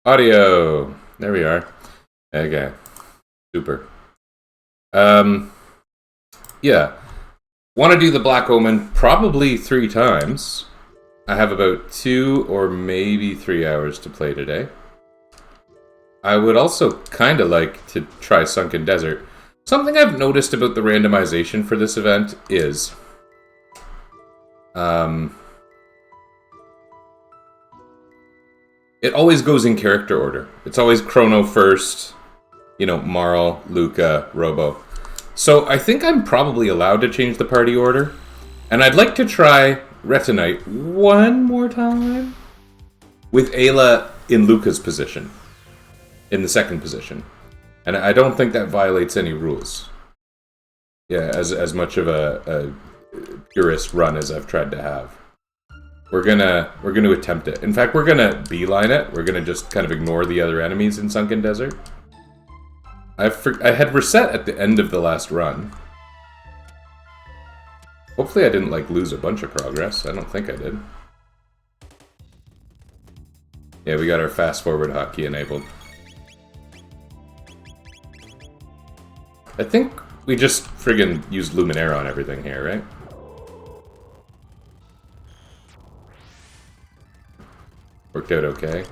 Audio. There we are. Okay. Super. Yeah. Want to do the Black Omen probably 3 times. I have about 2 or maybe 3 hours to play today. I would also kind of like to try Sunken Desert. Something I've noticed about the randomization for this event is... it always goes in character order. It's always Chrono first, you know, Marl, Luca, Robo. So I think I'm probably allowed to change the party order. And I'd like to try Retinite one more time with Ayla in Luca's position. In the second position. And I don't think that violates any rules. Yeah, as much of a purist run as I've tried to have. We're gonna attempt it. In fact, we're gonna beeline it. We're gonna just kind of ignore the other enemies in Sunken Desert. I had reset at the end of the last run. Hopefully I didn't, like, lose a bunch of progress. I don't think I did. Yeah, we got our fast forward hotkey enabled. I think we just friggin' used Luminaire on everything here, right? Worked out okay.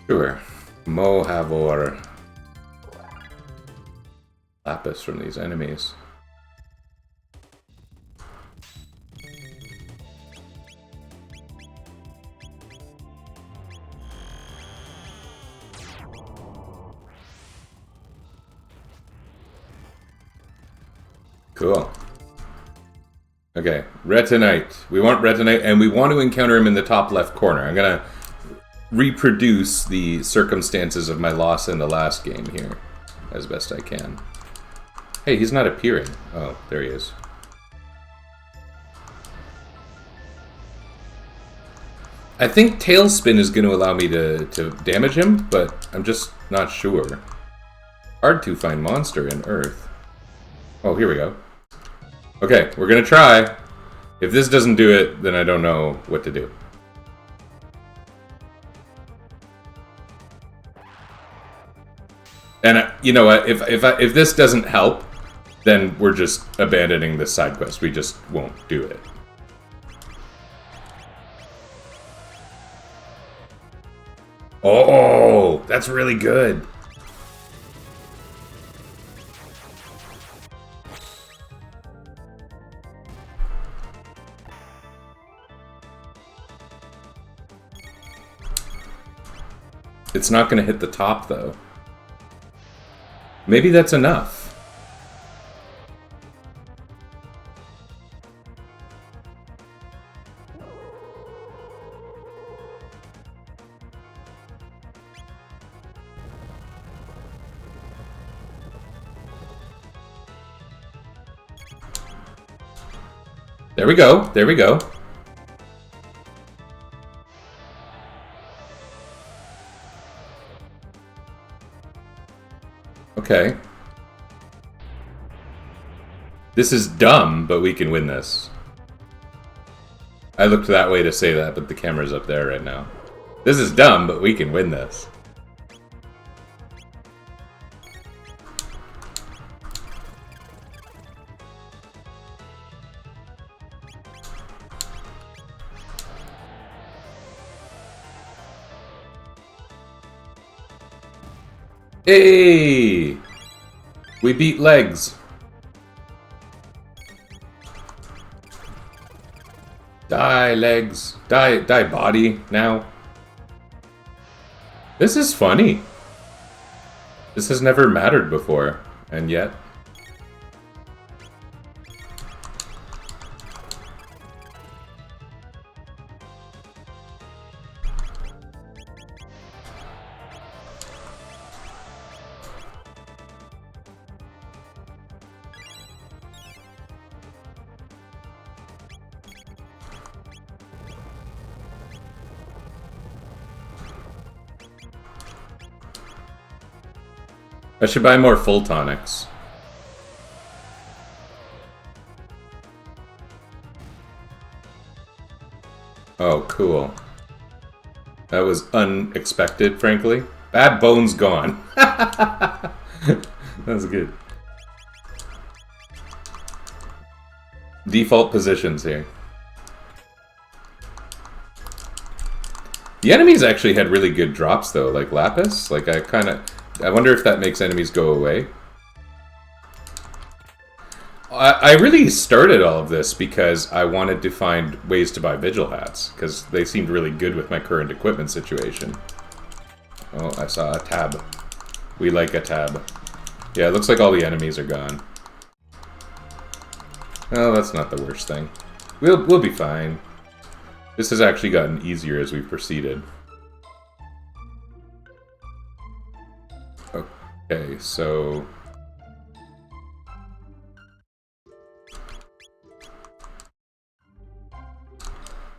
Sure. Mo Havor. Lapis from these enemies. Cool. Okay, Retinite. We want Retinite, and we want to encounter him in the top left corner. I'm gonna reproduce the circumstances of my loss in the last game here, as best I can. Hey, he's not appearing. Oh, there he is. I think Tailspin is going to allow me to damage him, but I'm just not sure. Hard to find monster in Earth. Oh, here we go. Okay, we're gonna try. If this doesn't do it, then I don't know what to do. And you know what? If this doesn't help, then we're just abandoning this side quest. We just won't do it. Oh, that's really good. It's not going to hit the top, though. Maybe that's enough. There we go. There we go. Okay. This is dumb, but we can win this. I looked that way to say that, but the camera's up there right now. This is dumb, but we can win this. Hey! We beat legs. Die, legs. Die body, now. This is funny. This has never mattered before, and yet... I should buy more full tonics. Oh, cool. That was unexpected, frankly. Bad Bones gone. That was good. Default positions here. The enemies actually had really good drops, though, like Lapis. Like, I wonder if that makes enemies go away. I really started all of this because I wanted to find ways to buy Vigil hats, because they seemed really good with my current equipment situation. Oh, I saw a tab. We like a tab. Yeah, it looks like all the enemies are gone. Oh, that's not the worst thing. We'll be fine. This has actually gotten easier as we've proceeded. Okay, so...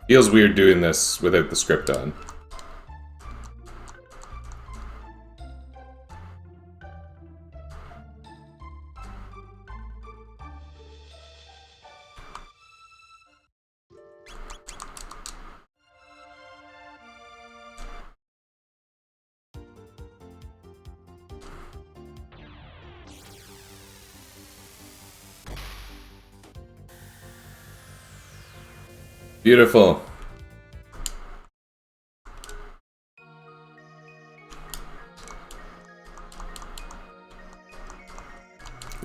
Feels weird doing this without the script on. Beautiful.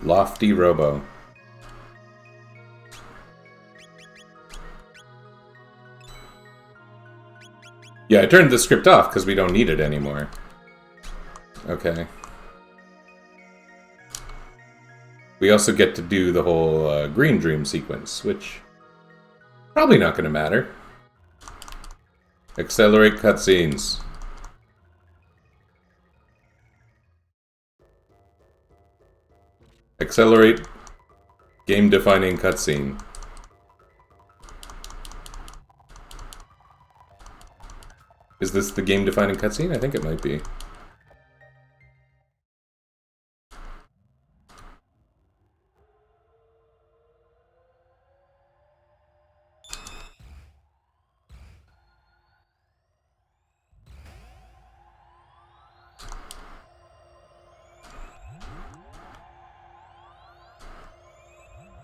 Lofty Robo. Yeah, I turned the script off because we don't need it anymore. Okay. We also get to do the whole Green Dream sequence, which... probably not going to matter. Accelerate cutscenes. Accelerate game-defining cutscene. Is this the game-defining cutscene? I think it might be.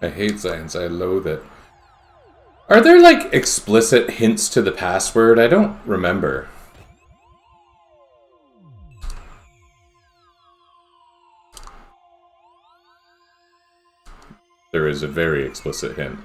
I hate science. I loathe it. Are there, like, explicit hints to the password? I don't remember. There is a very explicit hint.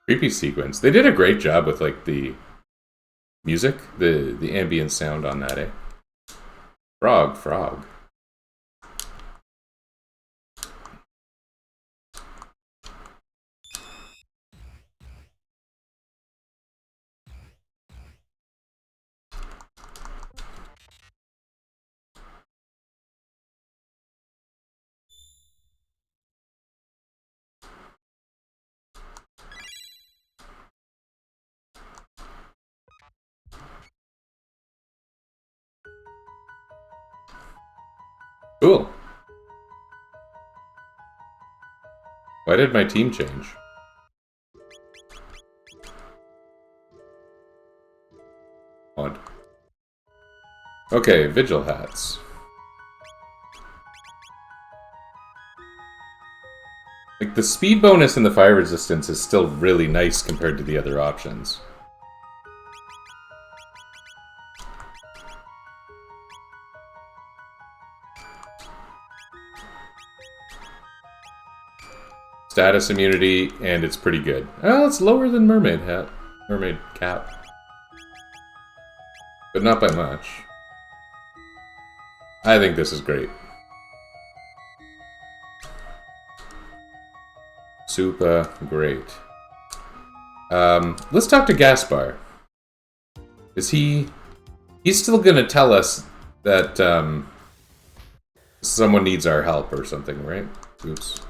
Creepy sequence. They did a great job with, like, the music, the ambient sound on that, eh? Frog. Cool. Why did my team change? Odd. Okay, Vigil hats. Like, the speed bonus and the fire resistance is still really nice compared to the other options. Status immunity, and it's pretty good. Oh, it's lower than Mermaid Hat. Mermaid Cap. But not by much. I think this is great. Super great. Let's talk to Gaspar. Is he He's still gonna tell us that someone needs our help or something, right? Oops.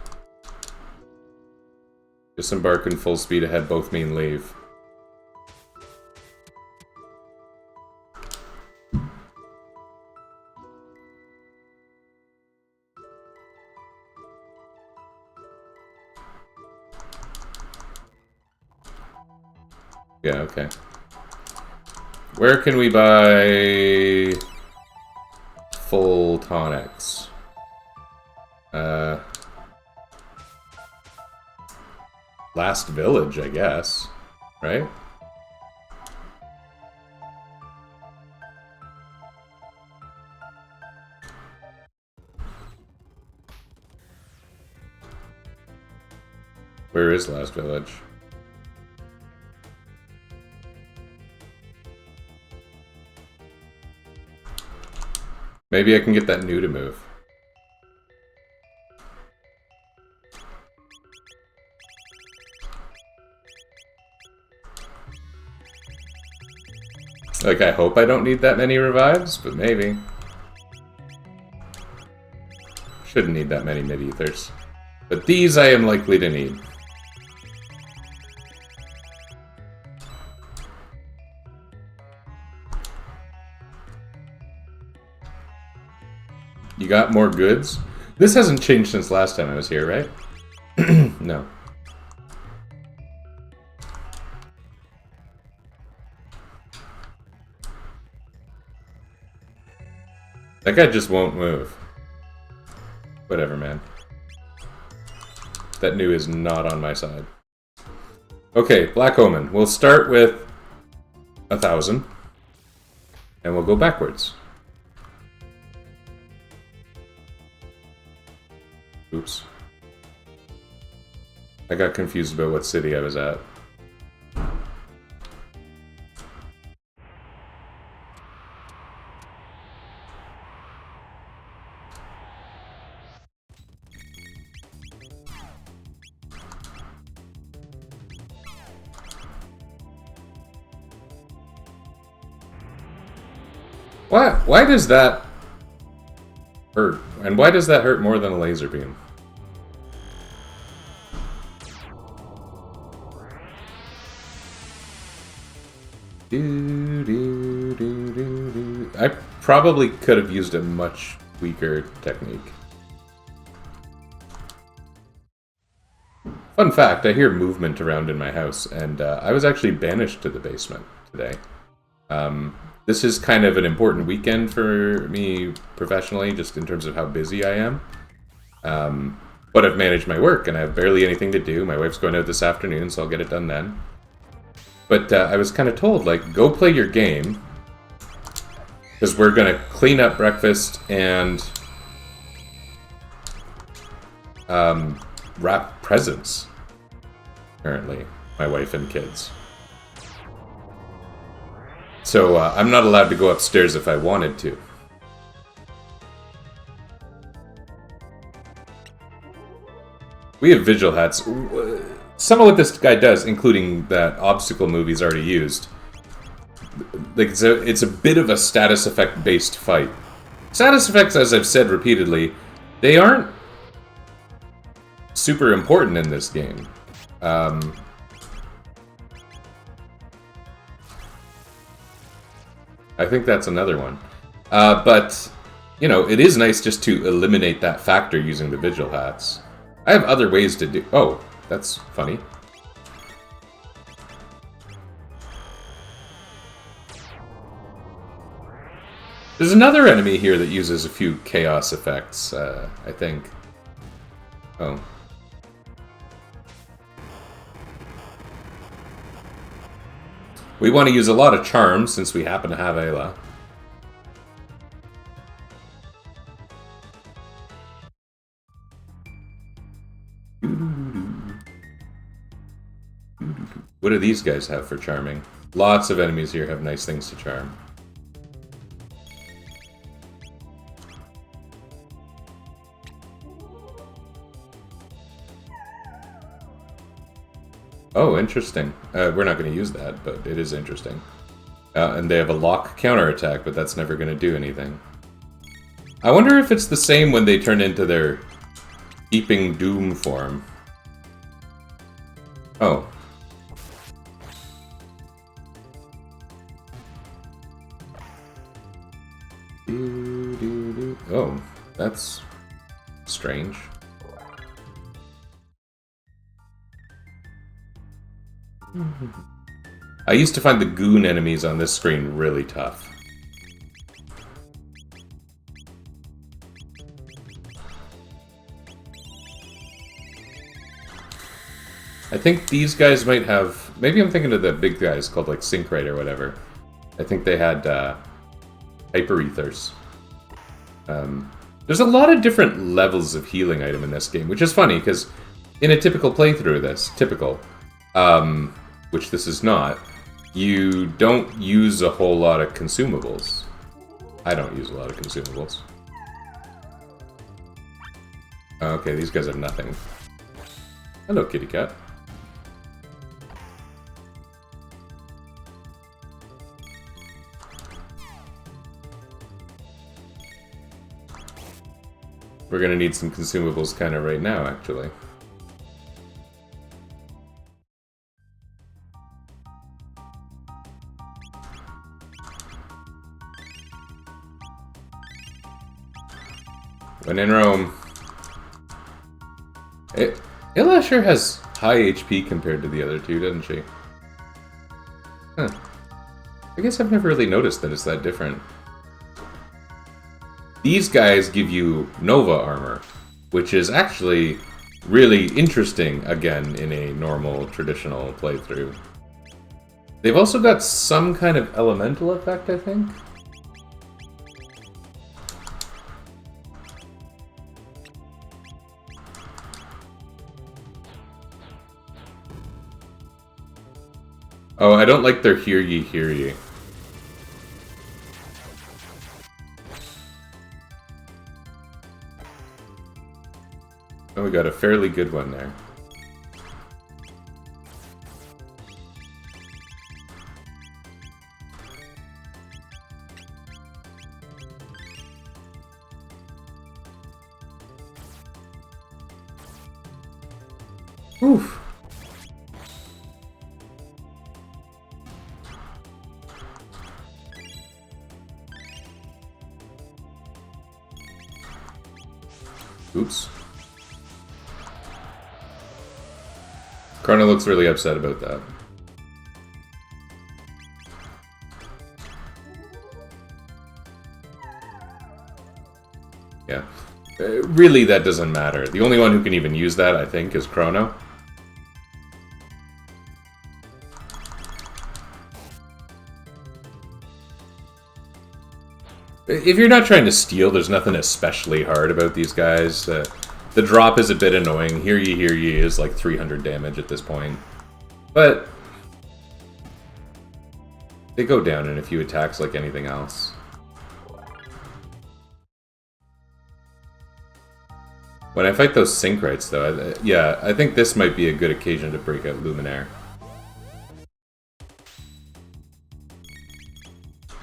Disembark in full speed ahead, both mean leave. Yeah, okay. Where can we buy full tonics? Last village, I guess. Right? Where is last village? Maybe I can get that new to move. Like, I hope I don't need that many revives, but maybe. Shouldn't need that many mid-ethers. But these I am likely to need. You got more goods? This hasn't changed since last time I was here, right? No. That guy just won't move. Whatever, man. That new is not on my side. Okay, Black Omen. We'll start with 1,000. And we'll go backwards. Oops. I got confused about what city I was at. Why does that hurt? And why does that hurt more than a laser beam? I probably could have used a much weaker technique. Fun fact, I hear movement around in my house, and I was actually banished to the basement today. This is kind of an important weekend for me professionally, just in terms of how busy I am. But I've managed my work, and I have barely anything to do. My wife's going out this afternoon, so I'll get it done then. But I was kind of told, like, go play your game, because we're going to clean up breakfast and wrap presents, apparently, my wife and kids. So I'm not allowed to go upstairs if I wanted to. We have vigil hats. Some of what this guy does, including that obstacle move he's already used, like it's a bit of a status effect based fight. Status effects, as I've said repeatedly, they aren't super important in this game. I think that's another one. But, you know, it is nice just to eliminate that factor using the vigil hats. I have other ways to do... Oh, that's funny. There's another enemy here that uses a few chaos effects, I think. Oh. We want to use a lot of charms since we happen to have Ayla. What do these guys have for charming? Lots of enemies here have nice things to charm. Oh, interesting. We're not going to use that, but it is interesting. And they have a lock counterattack, but that's never going to do anything. I wonder if it's the same when they turn into their Heaping Doom form. Oh. Oh, that's strange. I used to find the goon enemies on this screen really tough. I think these guys might have... Maybe I'm thinking of the big guys called like Syncrite or whatever. I think they had Hyper Ethers. There's a lot of different levels of healing item in this game, which is funny, because in a typical playthrough of this, which this is not, you don't use a whole lot of consumables. I don't use a lot of consumables. Okay, these guys have nothing. Hello, kitty cat. We're gonna need some consumables kind of right now, actually. When in Rome. Illa sure has high HP compared to the other two, doesn't she? Huh. I guess I've never really noticed that it's that different. These guys give you Nova armor, which is actually really interesting, again, in a normal, traditional playthrough. They've also got some kind of elemental effect, I think? Oh, I don't like their hear ye, hear ye. Oh, we got a fairly good one there. Oof. Oops. Chrono looks really upset about that. Yeah. Really, that doesn't matter. The only one who can even use that, I think, is Chrono. If you're not trying to steal, there's nothing especially hard about these guys. The drop is a bit annoying. Hear ye is like 300 damage at this point. But they go down in a few attacks like anything else. When I fight those Syncrites, though, yeah, I think this might be a good occasion to break out Luminaire.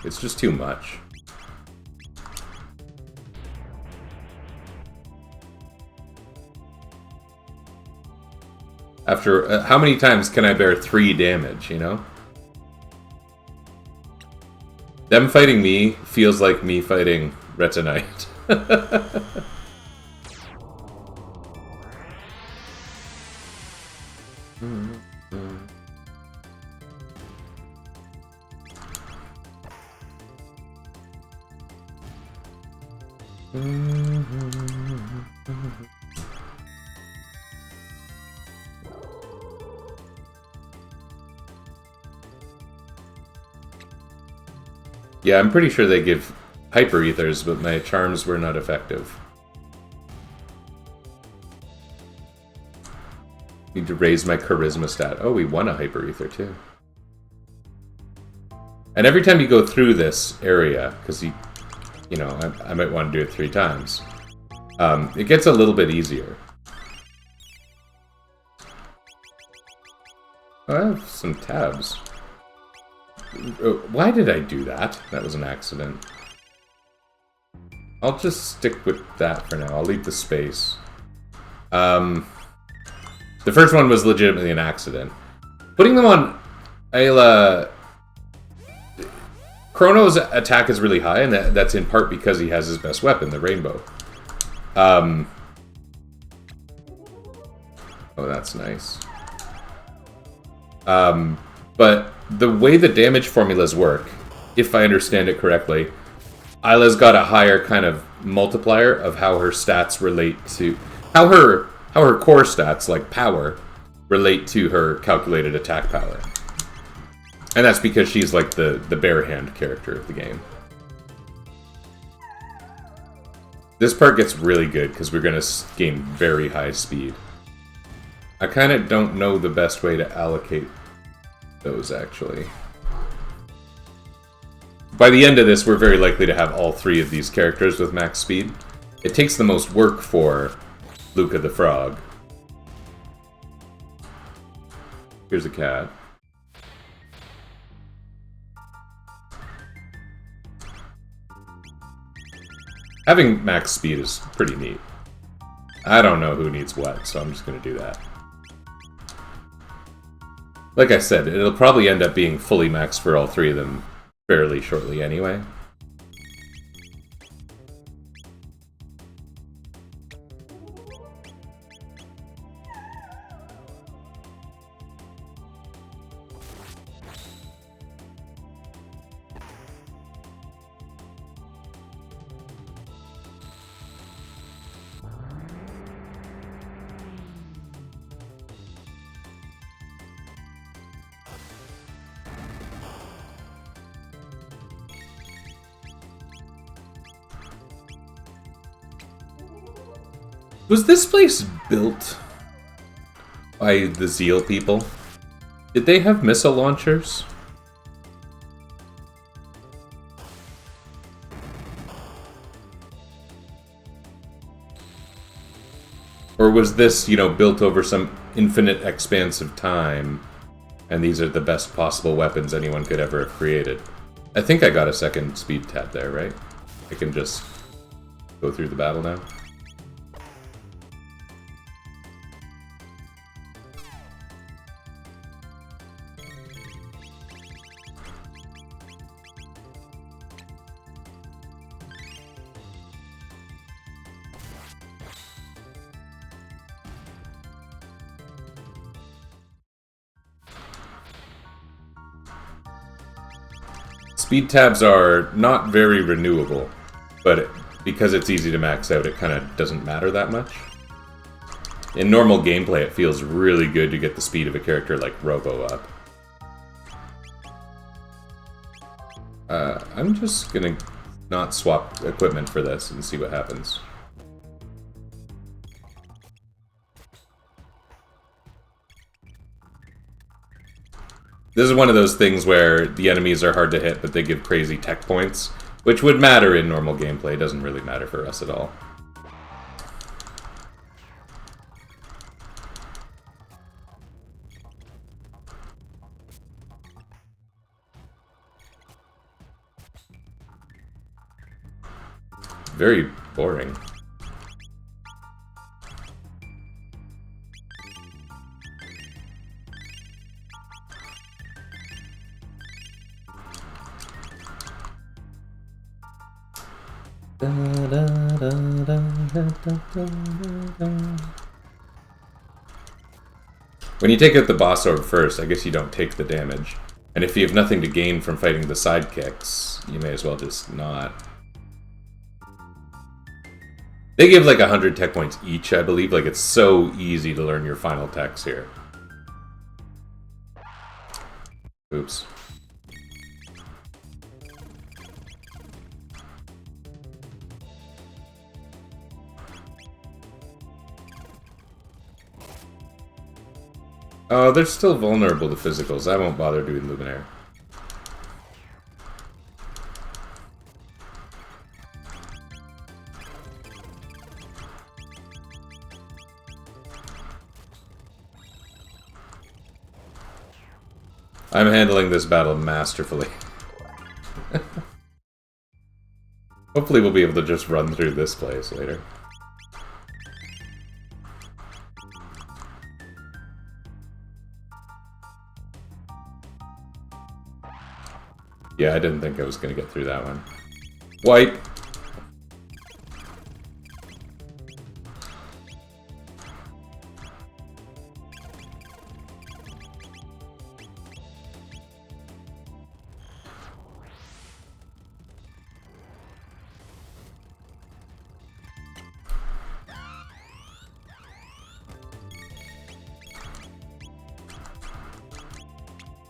It's just too much. After, how many times can I bear 3 damage, you know? Them fighting me feels like me fighting Retinite. Yeah, I'm pretty sure they give Hyper Ethers, but my charms were not effective. Need to raise my charisma stat. Oh, we won a Hyper Ether too. And every time you go through this area, because you know, I might want to do it 3 times, it gets a little bit easier. Oh, I have some tabs. Why did I do that? That was an accident. I'll just stick with that for now. I'll leave the space. The first one was legitimately an accident. Putting them on Ayla... Chrono's attack is really high, and that's in part because he has his best weapon, the rainbow. Oh, that's nice. But the way the damage formulas work, if I understand it correctly, Ayla's got a higher kind of multiplier of how her stats relate to... How her core stats, like power, relate to her calculated attack power. And that's because she's like the bare hand character of the game. This part gets really good because we're going to gain very high speed. I kind of don't know the best way to allocate those, actually. By the end of this, we're very likely to have all three of these characters with max speed. It takes the most work for Luca the Frog. Here's a cat. Having max speed is pretty neat. I don't know who needs what, so I'm just going to do that. Like I said, it'll probably end up being fully maxed for all three of them fairly shortly anyway. Was this place built by the Zeal people? Did they have missile launchers? Or was this, you know, built over some infinite expanse of time, and these are the best possible weapons anyone could ever have created? I think I got a second speed tab there, right? I can just go through the battle now. Speed tabs are not very renewable, but because it's easy to max out, it kind of doesn't matter that much. In normal gameplay, it feels really good to get the speed of a character like Robo up. I'm just gonna not swap equipment for this and see what happens. This is one of those things where the enemies are hard to hit, but they give crazy tech points, which would matter in normal gameplay. It doesn't really matter for us at all. Very boring. When you take out the boss orb first, I guess you don't take the damage. And if you have nothing to gain from fighting the sidekicks, you may as well just not. They give like 100 tech points each, I believe. Like, it's so easy to learn your final techs here. Oops. Oh, they're still vulnerable to physicals. I won't bother doing Luminaire. I'm handling this battle masterfully. Hopefully we'll be able to just run through this place later. Yeah, I didn't think I was going to get through that one. Wipe!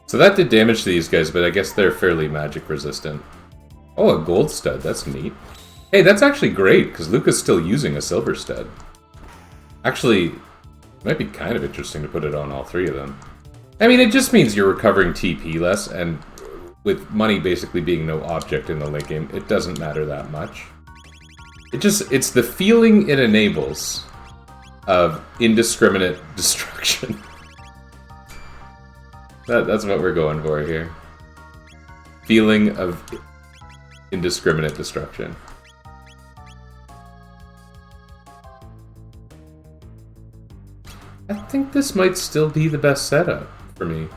So that did damage to these guys, but I guess they're fairly magic resistant. Oh, a gold stud. That's neat. Hey, that's actually great, because Luca's still using a silver stud. Actually, it might be kind of interesting to put it on all three of them. I mean, it just means you're recovering TP less, and with money basically being no object in the late game, it doesn't matter that much. It's the feeling it enables of indiscriminate destruction. That's what we're going for here. Feeling of indiscriminate destruction. I think this might still be the best setup for me.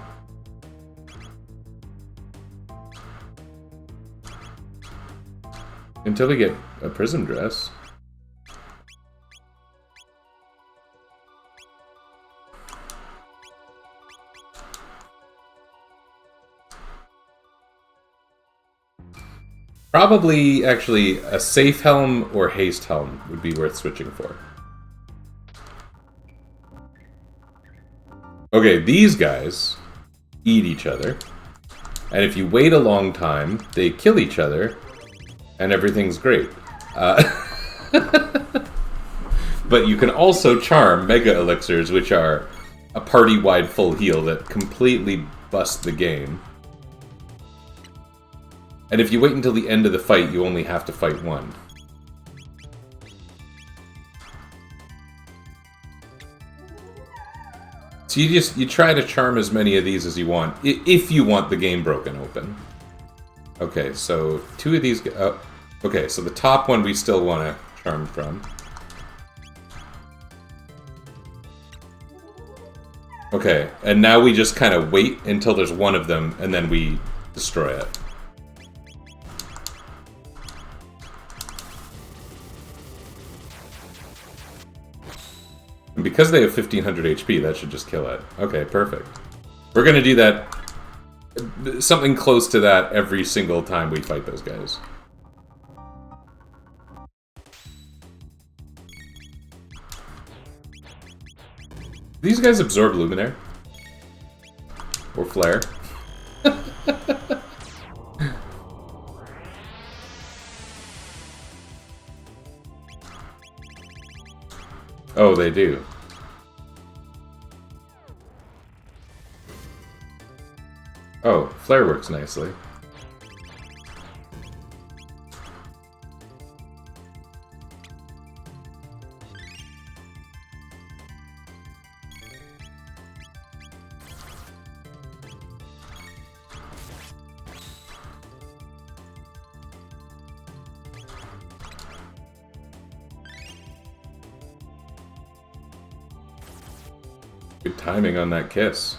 Until we get a prism dress. Probably, actually, a safe helm or haste helm would be worth switching for. Okay, these guys eat each other. And if you wait a long time, they kill each other. And everything's great. But you can also charm Mega Elixirs, which are a party-wide full heal that completely bust the game. And if you wait until the end of the fight, you only have to fight one. So you try to charm as many of these as you want, if you want the game broken open. Okay, so two of these... okay, so the top one we still want to charm from. Okay, and now we just kind of wait until there's one of them, and then we destroy it. And because they have 1500 HP, that should just kill it. Okay, perfect. We're gonna do that, something close to that every single time we fight those guys. These guys absorb Luminaire? Or Flare? Oh, they do. Oh, Flare works nicely. Good timing on that kiss.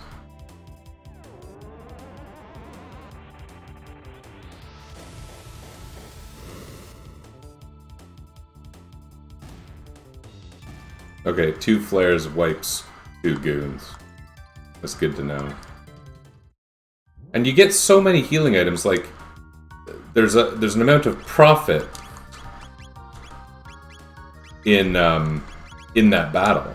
Okay, 2 flares wipes 2 goons. That's good to know. And you get so many healing items, like there's an amount of profit in that battle.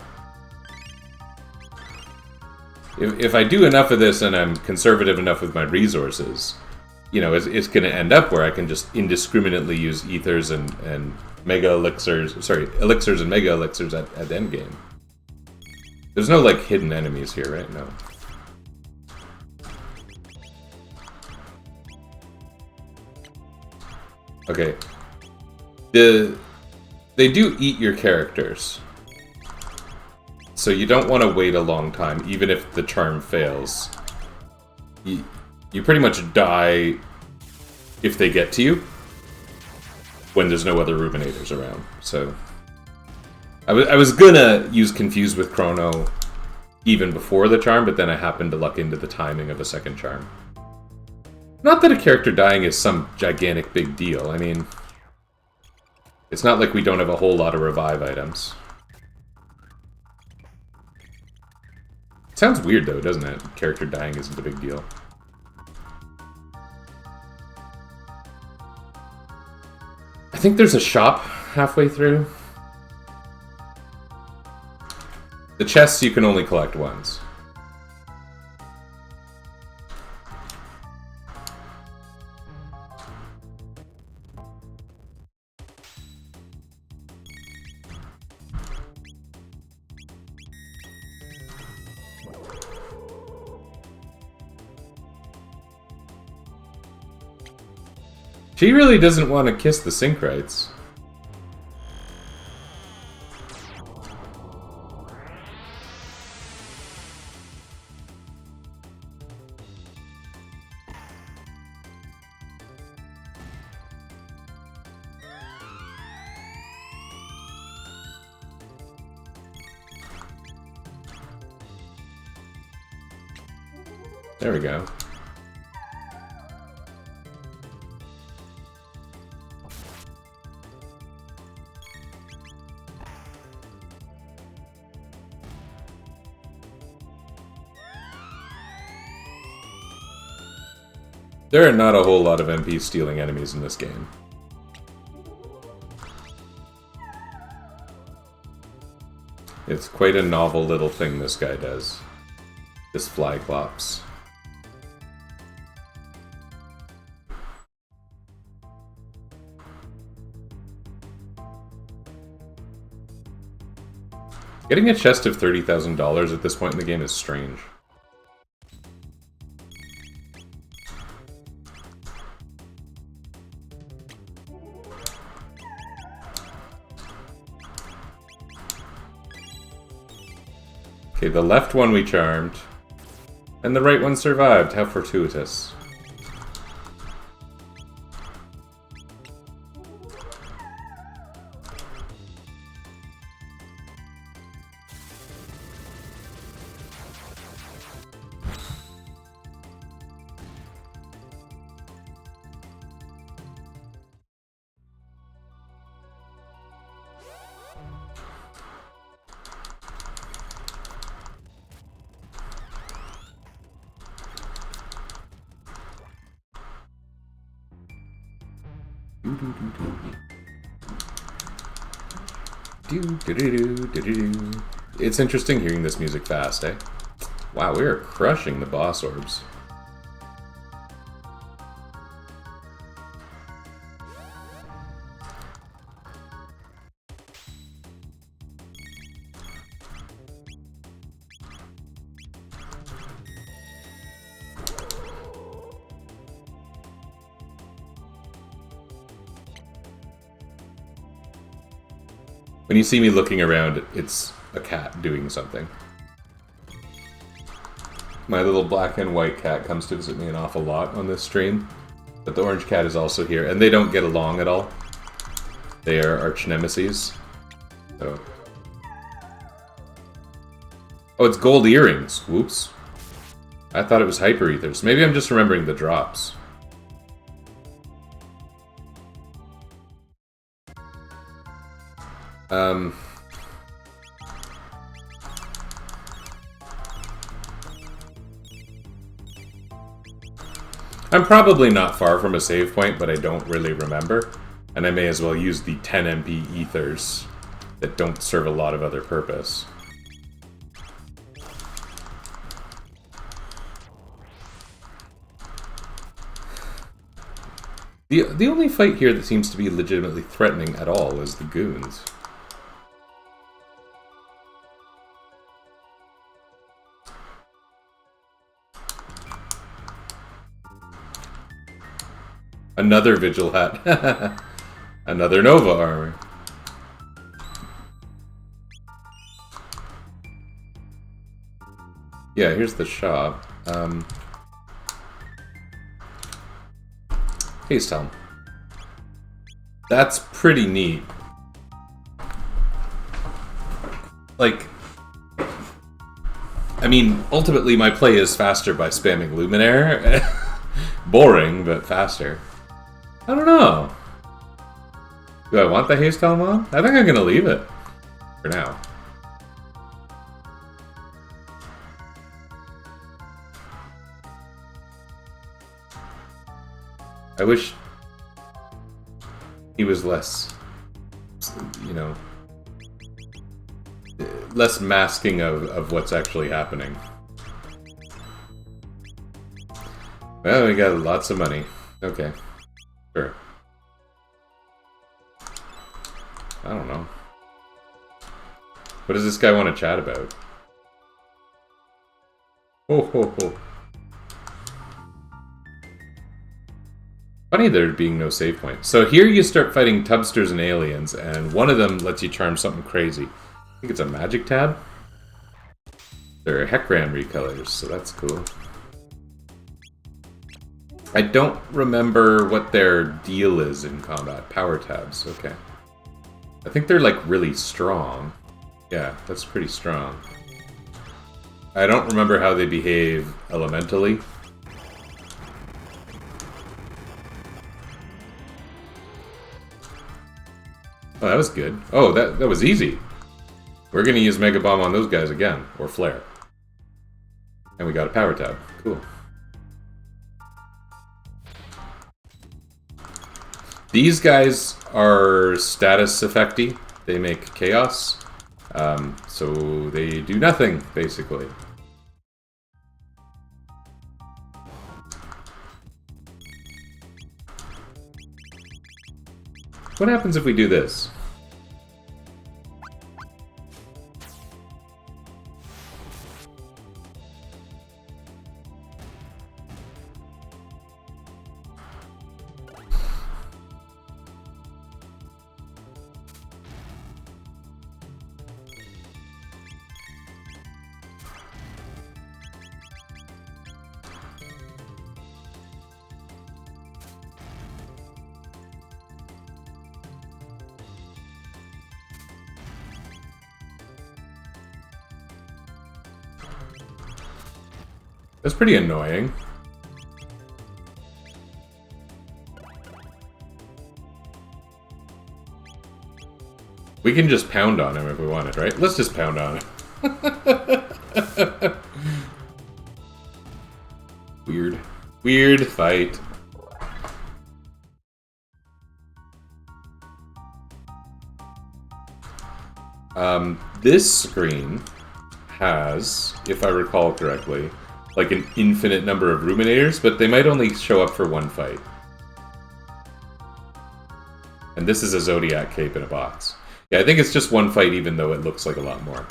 If I do enough of this and I'm conservative enough with my resources, you know, it's going to end up where I can just indiscriminately use ethers and mega elixirs, sorry, elixirs and mega elixirs at endgame. There's no, like, hidden enemies here, right? No. Okay. They do eat your characters. So you don't want to wait a long time, even if the charm fails. you pretty much die if they get to you when there's no other Ruminators around. So I was gonna use Confuse with Chrono even before the charm, but then I happened to luck into the timing of a second charm. Not that a character dying is some gigantic big deal. I mean, it's not like we don't have a whole lot of revive items. It sounds weird though, doesn't it? Character dying isn't a big deal. I think there's a shop halfway through. The chests you can only collect once. She really doesn't want to kiss the Synchrites. There we go. There are not a whole lot of MP stealing enemies in this game. It's quite a novel little thing this guy does. This Flyclops. Getting a chest of $30,000 at this point in the game is strange. Okay, the left one we charmed, and the right one survived. How fortuitous. It's interesting hearing this music fast, eh? Wow, we are crushing the boss orbs. When you see me looking around, it's a cat doing something. My little black and white cat comes to visit me an awful lot on this stream, but the orange cat is also here, and they don't get along at all. They are arch nemesis. So. Oh, it's gold earrings. Whoops. I thought it was hyper ethers. Maybe I'm just remembering the drops. I'm probably not far from a save point, but I don't really remember. And I may as well use the 10 MP ethers that don't serve a lot of other purpose. The only fight here that seems to be legitimately threatening at all is the goons. Another Vigil hat. Another Nova armor. Yeah, here's the shop. Haste Helm. That's pretty neat. Like, I mean, ultimately my play is faster by spamming Luminaire. Boring, but faster. I don't know. Do I want the Haste Helm on? I think I'm gonna leave it. For now. I wish he was less, you know, less masking of what's actually happening. Well, we got lots of money. Okay. Sure. I don't know. What does this guy want to chat about? Ho ho ho. Funny there being no save point. So here you start fighting tubsters and aliens, and one of them lets you charm something crazy. I think it's a magic tab? They're Heckran recolors, so that's cool. I don't remember what their deal is in combat. Power tabs, okay. I think they're like really strong. Yeah, that's pretty strong. I don't remember how they behave elementally. Oh, that was good. Oh, that was easy. We're gonna use Mega Bomb on those guys again, or Flare. And we got a Power Tab. Cool. These guys are status effecty. They make chaos. So they do nothing, basically. What happens if we do this? That's pretty annoying. We can just pound on him if we wanted, right? Let's just pound on him. Weird. Weird fight. This screen has, if I recall correctly, like an infinite number of Ruminators, but they might only show up for one fight. And this is a Zodiac cape in a box. Yeah, I think it's just one fight, even though it looks like a lot more.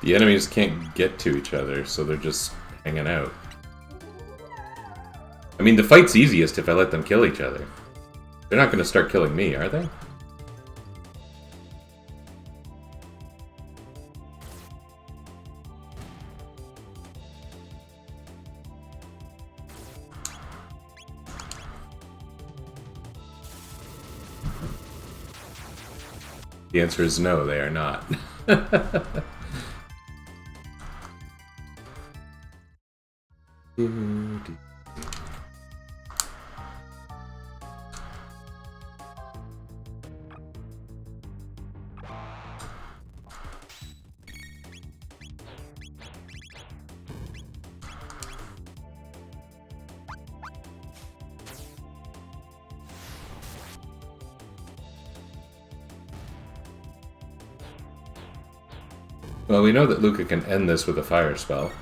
The enemies can't get to each other, so they're just hanging out. I mean, the fight's easiest if I let them kill each other. They're not going to start killing me, are they? The answer is no, they are not. Well, we know that Luca can end this with a fire spell.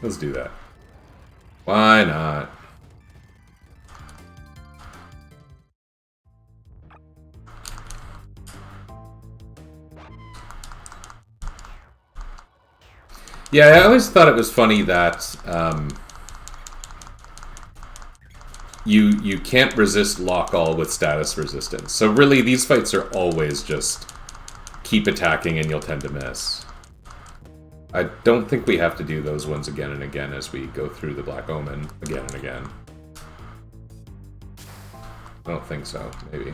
Let's do that. Why not? Yeah, I always thought it was funny that you can't resist lock all with status resistance. So really, these fights are always just keep attacking and you'll tend to miss. I don't think we have to do those ones again and again as we go through the Black Omen again and again. I don't think so, maybe.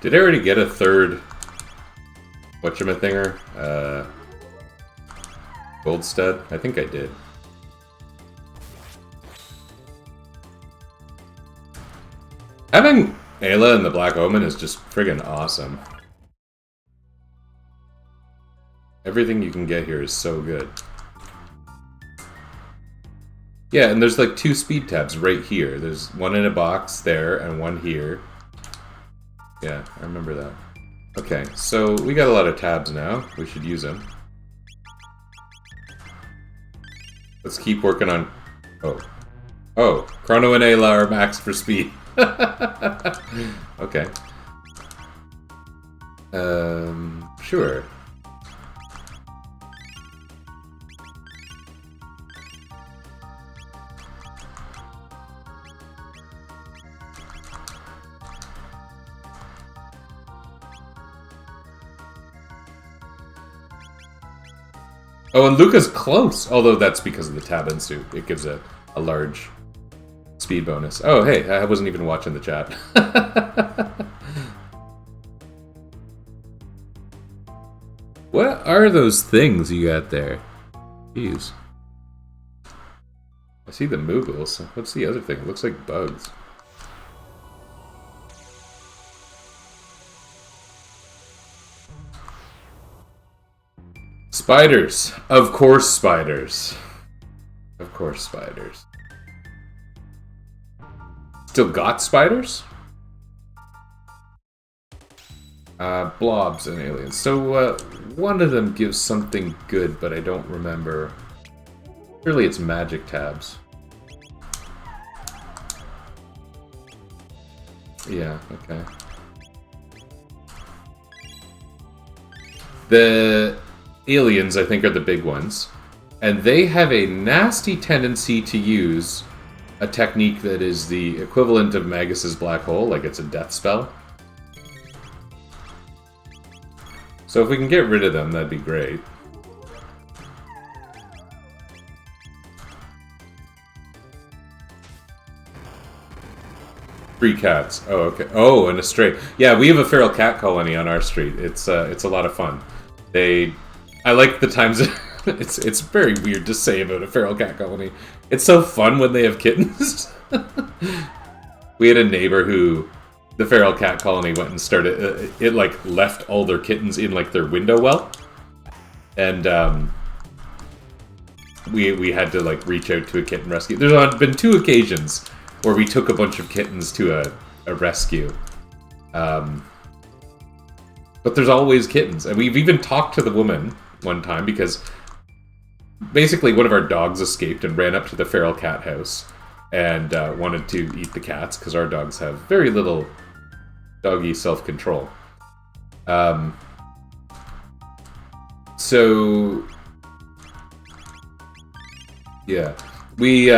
Did I already get a third whatchamathinger? Gold stud? I think I did. Having Ayla and the Black Omen is just friggin' awesome. Everything you can get here is so good. Yeah, and there's like 2 speed tabs right here. There's one in a box there and one here. Yeah, I remember that. Okay, so we got a lot of tabs now. We should use them. Let's keep working on... Oh, Chrono and Ayla are max for speed. Okay. Sure. Oh, and Luca's close, although that's because of the tab and suit. It gives a large speed bonus. Oh, hey, I wasn't even watching the chat. What are those things you got there? Jeez. I see the Moogles. What's the other thing? It looks like bugs. Spiders. Of course spiders. Of course spiders. Still got spiders? Blobs and aliens. So, one of them gives something good, but I don't remember. Surely it's magic tabs. Yeah, okay. The aliens, I think, are the big ones. And they have a nasty tendency to use a technique that is the equivalent of Magus's black hole, like it's a death spell. So if we can get rid of them, that'd be great. Free cats. Oh, okay. Oh, and a stray. Yeah, we have a feral cat colony on our street. It's a lot of fun. I like the times... It's very weird to say about a feral cat colony. It's so fun when they have kittens. We had a neighbor who... The feral cat colony went and started... it, like, left all their kittens in, like, their window well. And, we had to, like, reach out to a kitten rescue. There's been 2 occasions where we took a bunch of kittens to a rescue. But there's always kittens. And we've even talked to the woman one time because basically one of our dogs escaped and ran up to the feral cat house and wanted to eat the cats because our dogs have very little doggy self-control. So... yeah. We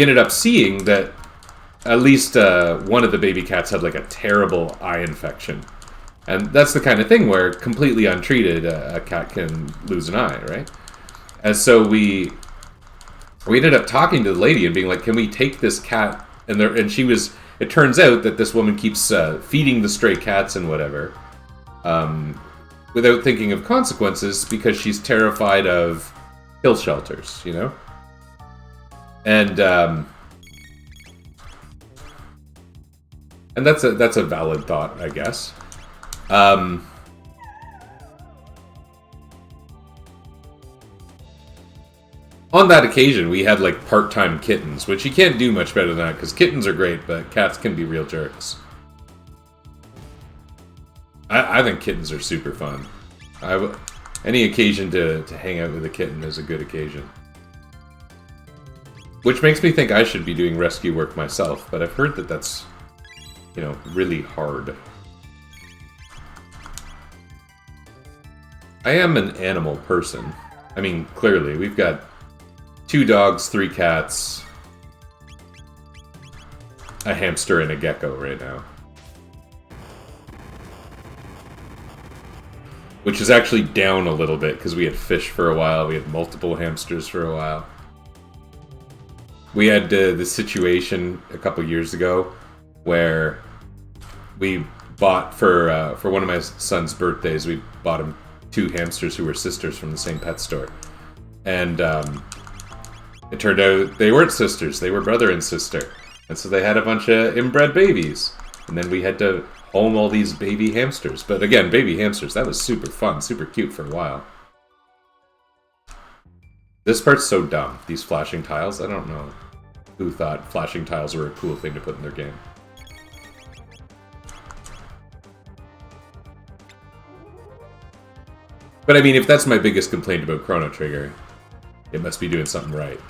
ended up seeing that at least one of the baby cats had like a terrible eye infection. And that's the kind of thing where, completely untreated, a cat can lose an eye, right? And so we ended up talking to the lady and being like, can we take this cat? And she was... It turns out that this woman keeps feeding the stray cats and whatever, without thinking of consequences because she's terrified of kill shelters, you know? And that's a valid thought, I guess. On that occasion, we had like part-time kittens, which you can't do much better than that because kittens are great, but cats can be real jerks. I think kittens are super fun. Any occasion to hang out with a kitten is a good occasion. Which makes me think I should be doing rescue work myself, but I've heard that that's, you know, really hard. I am an animal person. I mean, clearly, we've got 2 dogs, 3 cats, a hamster, and a gecko right now. Which is actually down a little bit because we had fish for a while, we had multiple hamsters for a while. We had the situation a couple years ago where we bought for one of my son's birthdays, we bought him 2 hamsters who were sisters from the same pet store. And it turned out they weren't sisters, they were brother and sister. And so they had a bunch of inbred babies. And then we had to home all these baby hamsters. But again, baby hamsters, that was super fun, super cute for a while. This part's so dumb, these flashing tiles. I don't know who thought flashing tiles were a cool thing to put in their game. But I mean, if that's my biggest complaint about Chrono Trigger, it must be doing something right.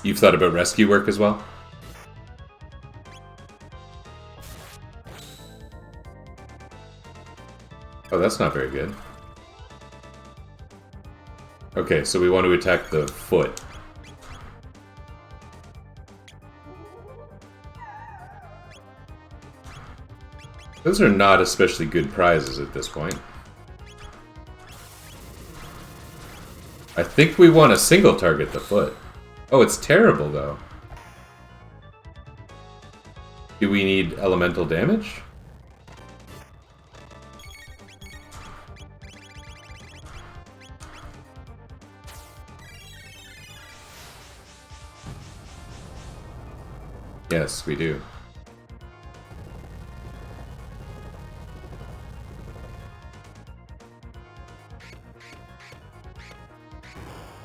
You've thought about rescue work as well? Oh, that's not very good. Okay, so we want to attack the foot. Those are not especially good prizes at this point. I think we want to single target the foot. Oh, it's terrible though. Do we need elemental damage? Yes, we do.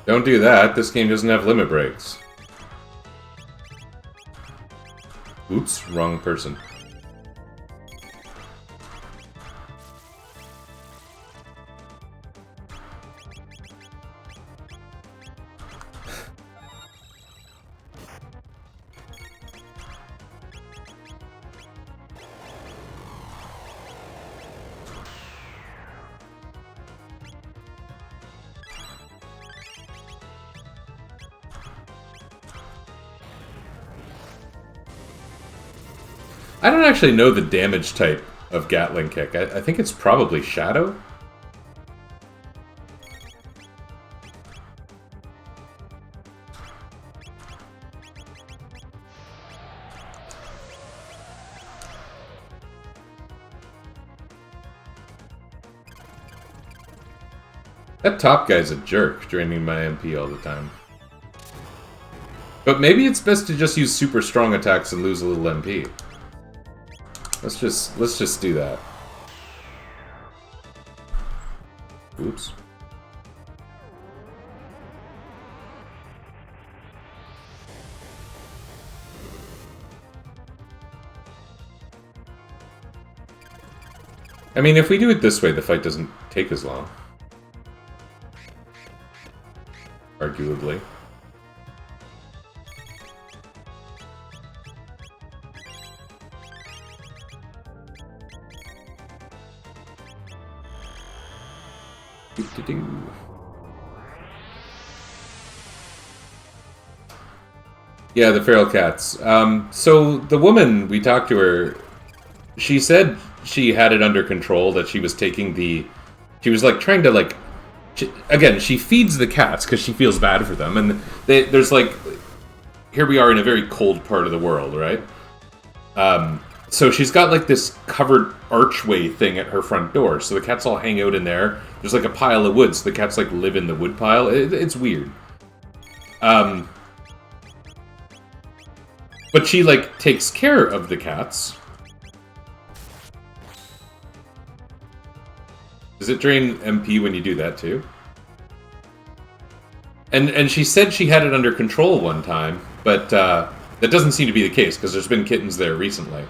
Don't do that. This game doesn't have limit breaks. Oops, wrong person. I don't actually know the damage type of Gatling Kick. I think it's probably Shadow. That top guy's a jerk, draining my MP all the time. But maybe it's best to just use super strong attacks and lose a little MP. Let's just do that. Oops. I mean, if we do it this way, the fight doesn't take as long. Arguably. Yeah, the feral cats. So the woman, we talked to her, she said she had it under control, that she was taking the... She was like trying to like... Again, she feeds the cats because she feels bad for them. And there's like... Here we are in a very cold part of the world, right? So she's got like this covered archway thing at her front door. So the cats all hang out in there. There's like a pile of wood. So the cats like live in the wood pile. It's weird. But she like takes care of the cats. Does it drain MP when you do that too? And she said she had it under control one time, but that doesn't seem to be the case because there's been kittens there recently.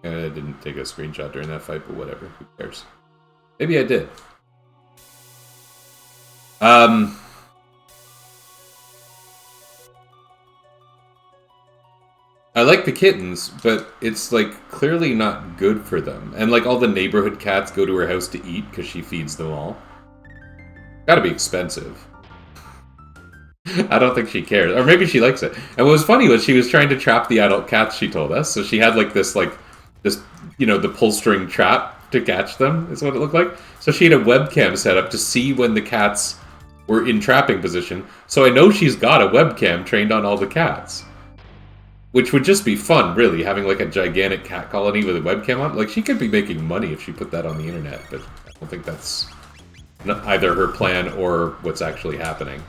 I didn't take a screenshot during that fight, but whatever. Who cares? Maybe I did. I like the kittens, but it's, like, clearly not good for them. And, like, all the neighborhood cats go to her house to eat because she feeds them all. Gotta be expensive. I don't think she cares. Or maybe she likes it. And what was funny was she was trying to trap the adult cats, she told us. So she had, like, this, you know, the pull string trap to catch them, is what it looked like. So she had a webcam set up to see when the cats were in trapping position. So I know she's got a webcam trained on all the cats. Which would just be fun, really, having like a gigantic cat colony with a webcam on. Like, she could be making money if she put that on the internet, but I don't think that's either her plan or what's actually happening.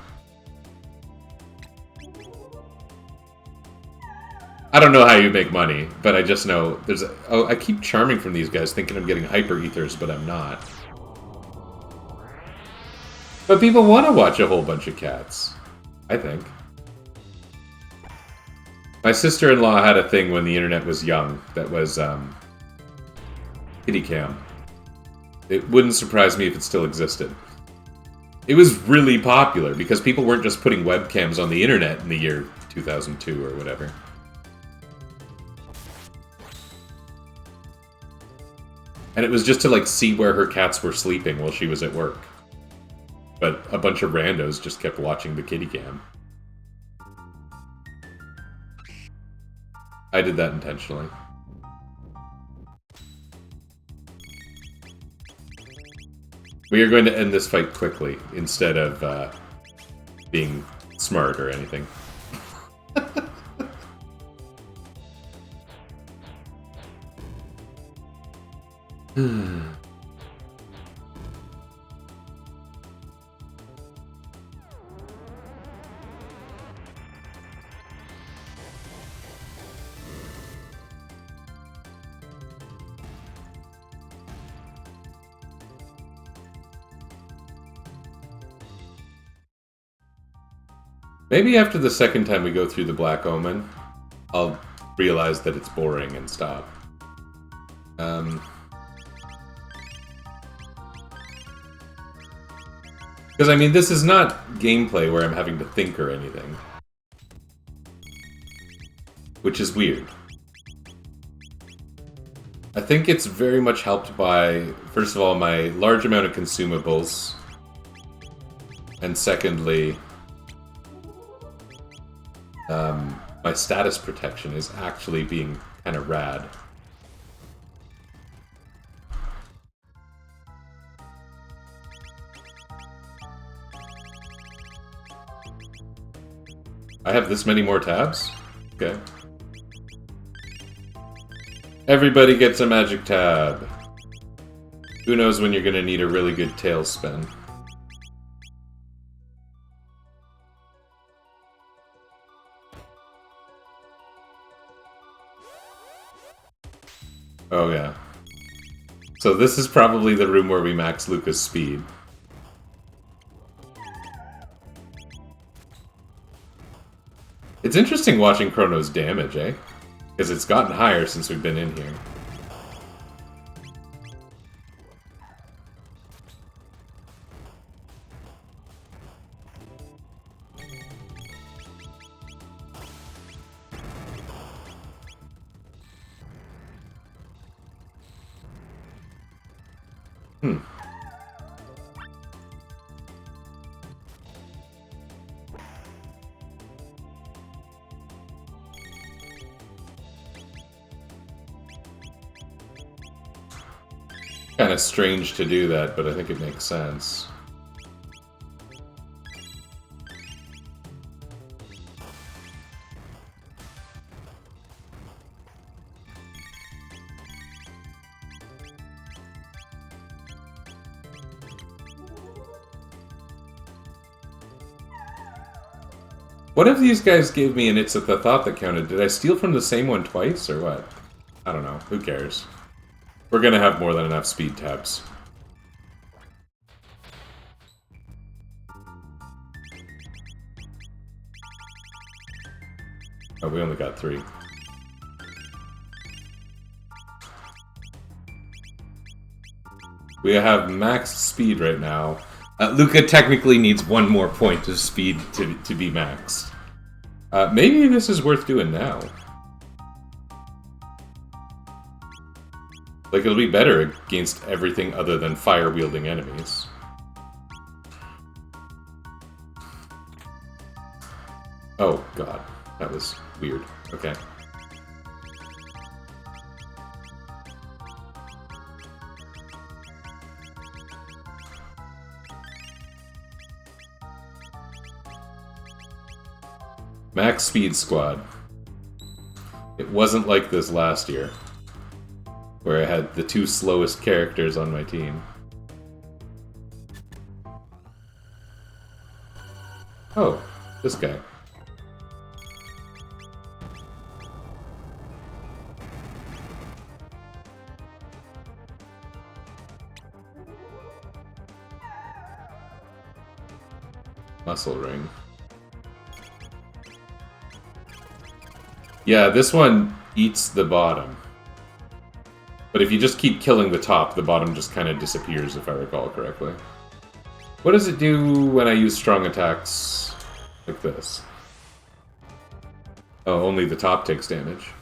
I don't know how you make money, but I just know there's I keep charming from these guys thinking I'm getting hyper ethers, but I'm not. But people want to watch a whole bunch of cats, I think. My sister-in-law had a thing when the internet was young that was kitty cam. It wouldn't surprise me if it still existed. It was really popular because people weren't just putting webcams on the internet in the year 2002 or whatever. And it was just to like see where her cats were sleeping while she was at work. But a bunch of randos just kept watching the kitty cam. I did that intentionally. We are going to end this fight quickly, instead of being smart or anything. Maybe after the second time we go through the Black Omen, I'll realize that it's boring and stop. Because, I mean, this is not gameplay where I'm having to think or anything. Which is weird. I think it's very much helped by, first of all, my large amount of consumables. And secondly, my status protection is actually being kind of rad. I have this many more tabs? Okay. Everybody gets a magic tab. Who knows when you're gonna need a really good tailspin. Oh yeah. So this is probably the room where we max Luca's speed. It's interesting watching Chrono's damage, eh? Because it's gotten higher since we've been in here. Kind of strange to do that, but I think it makes sense. What if these guys gave me an It's at the Thought that counted? Did I steal from the same one twice, or what? I don't know. Who cares? We're gonna have more than enough speed tabs. Oh, we only got 3. We have max speed right now. Luca technically needs 1 more point of speed to be maxed. Maybe this is worth doing now. Like, it'll be better against everything other than fire-wielding enemies. Oh, God. That was weird. Okay. Max Speed Squad. It wasn't like this last year, where I had the 2 slowest characters on my team. Oh, this guy. Muscle Ring. Yeah, this one eats the bottom. But if you just keep killing the top, the bottom just kind of disappears, if I recall correctly. What does it do when I use strong attacks like this? Oh, only the top takes damage.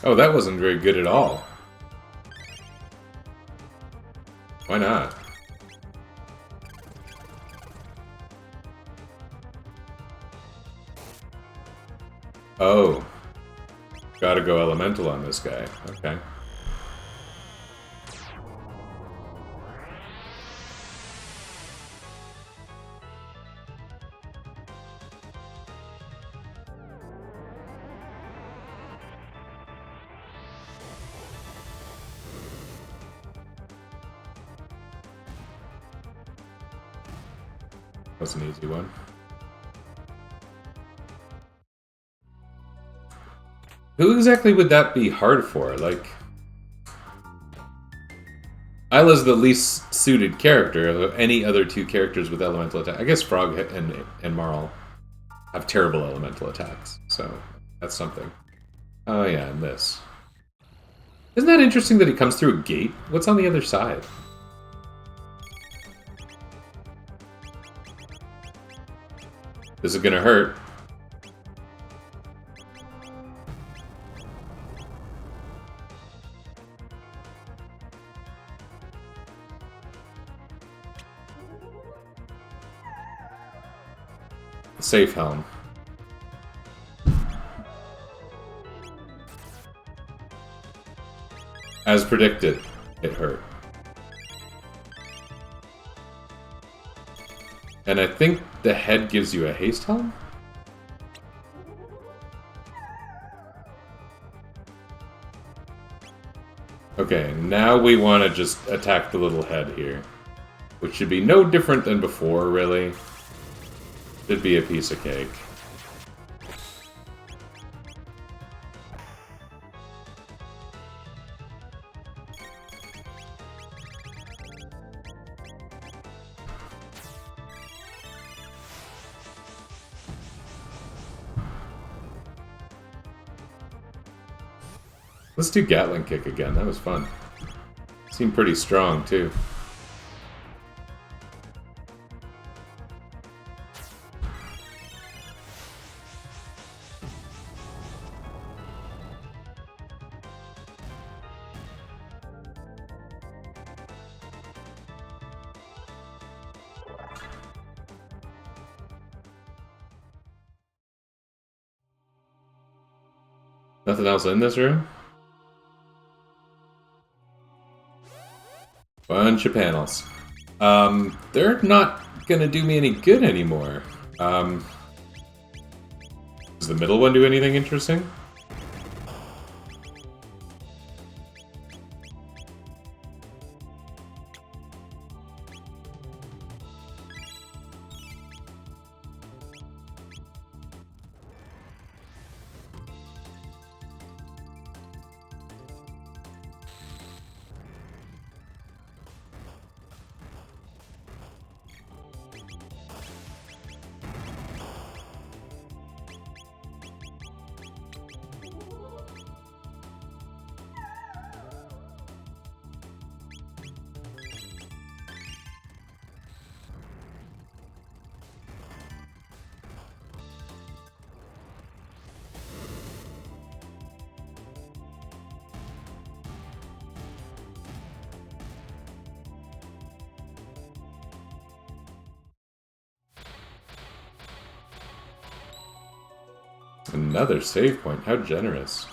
Oh, that wasn't very good at all. Why not? Oh. Gotta go elemental on this guy. Okay. That's an easy one. Who exactly would that be hard for? Like, Isla's the least suited character of any other 2 characters with elemental attack. I guess Frog and Marl have terrible elemental attacks, so that's something. Oh yeah, and this. Isn't that interesting that he comes through a gate? What's on the other side? This is gonna hurt. Safe helm. As predicted, it hurt. And I think the head gives you a haste helm? Okay, now we want to just attack the little head here. Which should be no different than before, really. Should be a piece of cake. Let's do Gatling Kick again, that was fun. Seemed pretty strong, too. Nothing else in this room? Bunch of panels. They're not gonna do me any good anymore. Does the middle one do anything interesting? Another save point. How generous.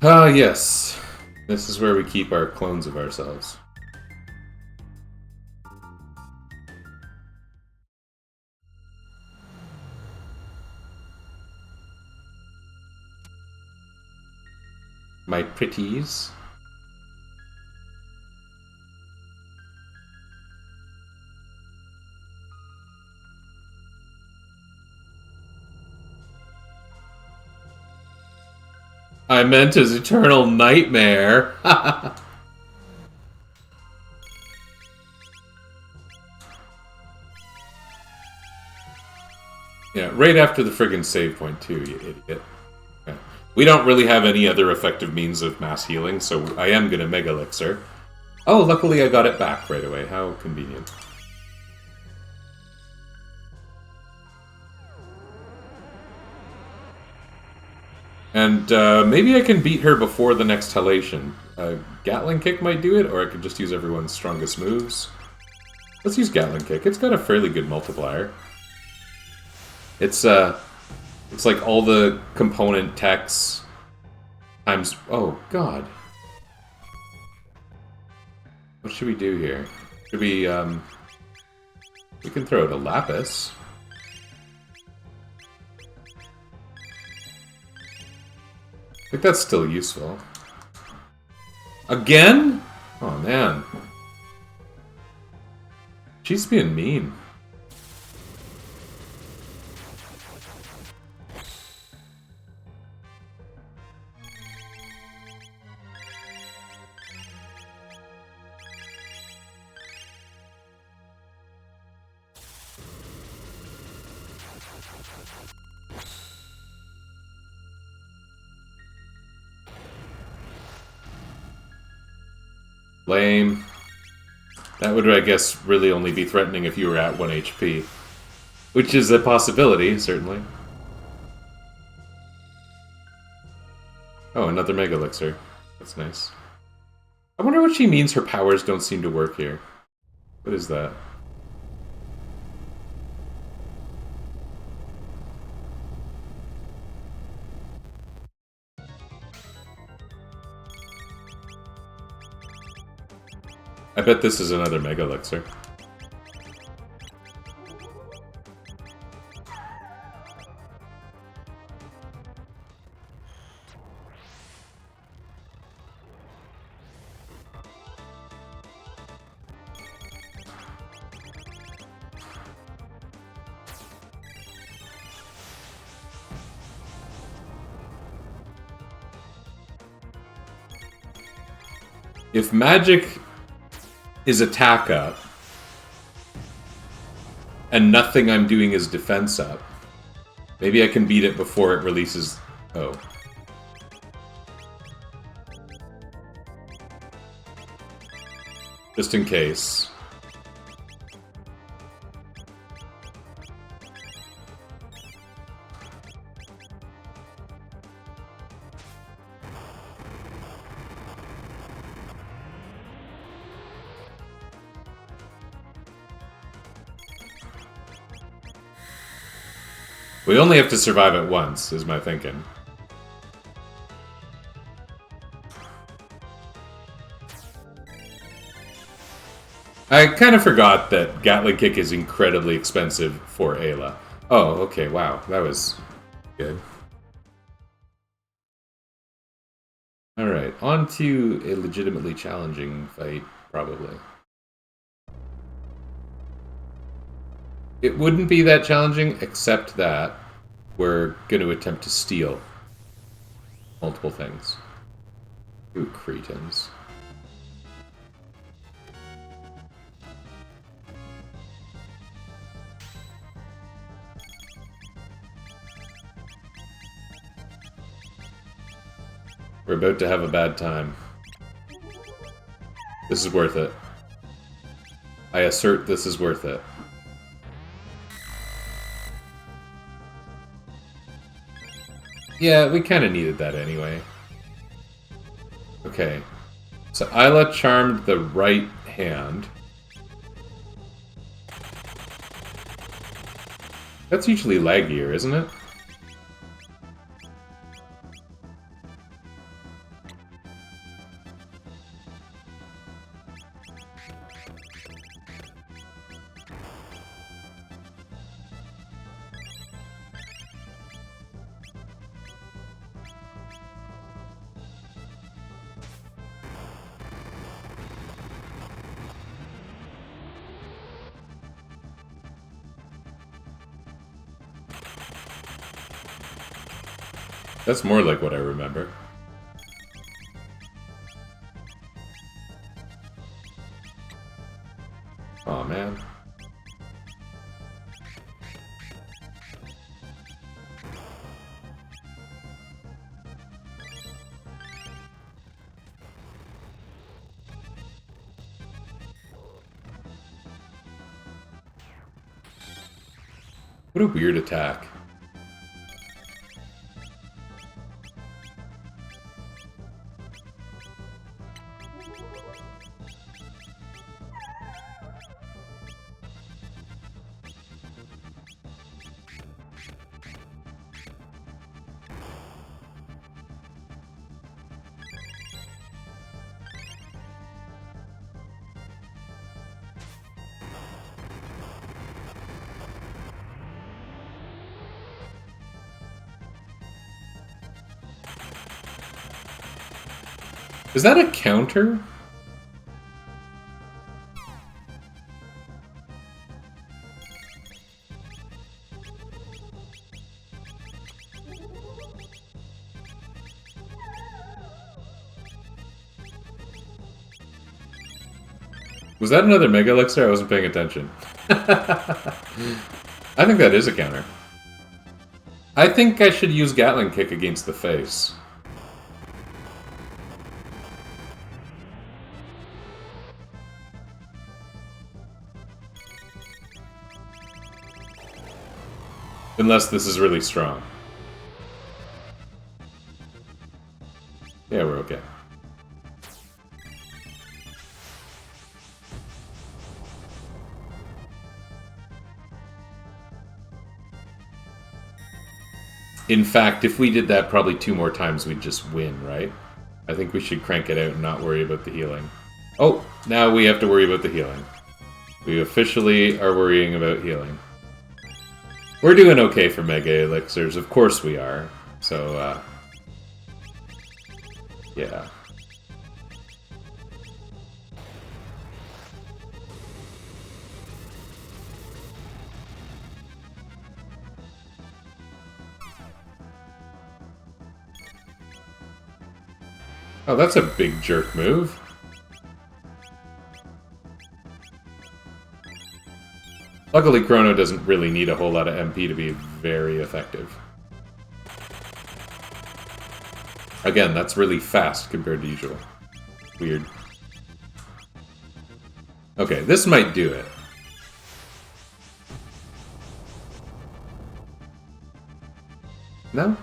Ah, yes. This is where we keep our clones of ourselves. My pretties. I meant his eternal nightmare. Yeah, right after the friggin' save point too, you idiot. Okay. We don't really have any other effective means of mass healing, so I am gonna Mega Elixir. Oh, luckily I got it back right away. How convenient. And maybe I can beat her before the next halation. Gatling Kick might do it, or I could just use everyone's strongest moves. Let's use Gatling Kick. It's got a fairly good multiplier. It's like all the component techs times... Oh, God. What should we do here? Should we, we can throw it a Lapis. I think that's still useful. Again? Oh, man. She's being mean. Lame. That would, I guess, really only be threatening if you were at 1 HP. Which is a possibility, certainly. Oh, another Mega Elixir. That's nice. I wonder what she means her powers don't seem to work here. What is that? I bet this is another Mega Elixir. If magic is attack up, and nothing I'm doing is defense up, maybe I can beat it before it releases... Oh. Just in case. We only have to survive it once, is my thinking. I kind of forgot that Gatling Kick is incredibly expensive for Ayla. Oh, okay, wow. That was good. Alright, on to a legitimately challenging fight, probably. It wouldn't be that challenging, except that we're going to attempt to steal multiple things. Ooh, cretins. We're about to have a bad time. This is worth it. I assert this is worth it. Yeah, we kind of needed that anyway. Okay. So Isla charmed the right hand. That's usually laggier, isn't it? That's more like what I remember. Aw, man. What a weird attack. Is that a counter? Was that another Mega Elixir? I wasn't paying attention. I think that is a counter. I think I should use Gatling Kick against the face. Unless this is really strong. Yeah, we're okay. In fact, if we did that probably 2 more times, we'd just win, right? I think we should crank it out and not worry about the healing. Oh, now we have to worry about the healing. We officially are worrying about healing. We're doing okay for Mega Elixirs, of course we are. So, yeah. Oh, that's a big jerk move. Luckily, Chrono doesn't really need a whole lot of MP to be very effective. Again, that's really fast compared to usual. Weird. Okay, this might do it. No?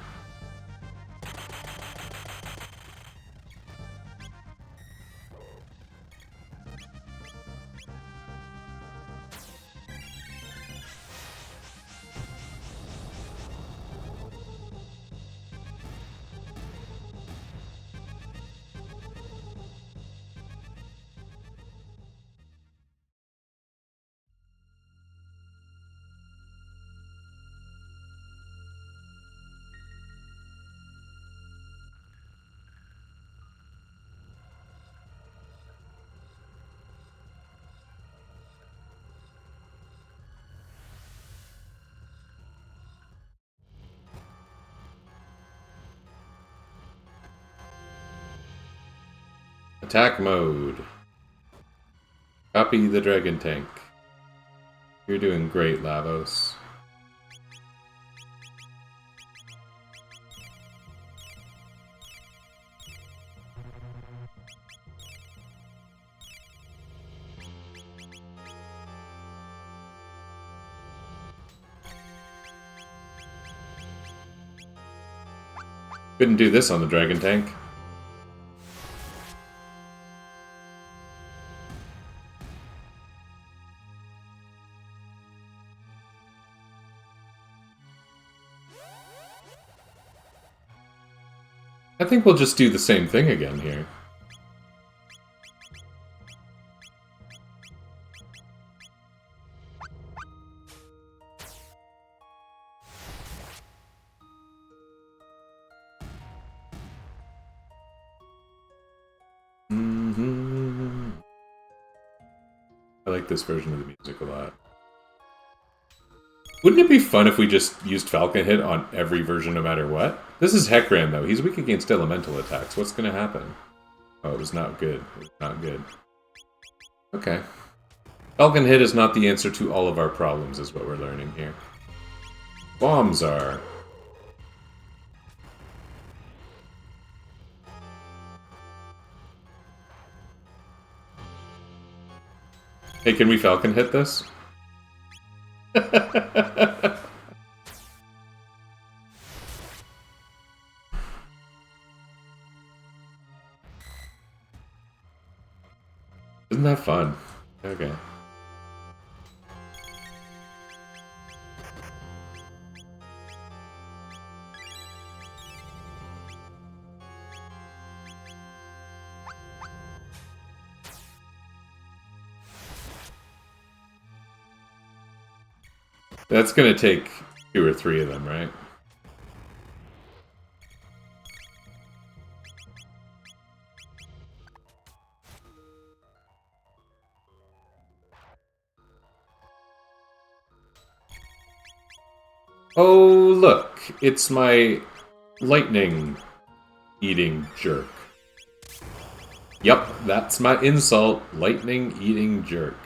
Attack mode. Copy the dragon tank. You're doing great, Lavos. Couldn't do this on the dragon tank. I think we'll just do the same thing again here. I like this version of the music a lot. Wouldn't it be fun if we just used Falcon Hit on every version no matter what? This is Heckran, though. He's weak against elemental attacks. What's going to happen? Oh, it was not good. It was not good. Okay. Falcon Hit is not the answer to all of our problems, is what we're learning here. Bombs are. Hey, can we Falcon Hit this? Isn't that fun? Okay. That's gonna take 2 or 3 of them, right? Oh, look! It's my lightning-eating jerk. Yup, that's my insult. Lightning-eating jerk.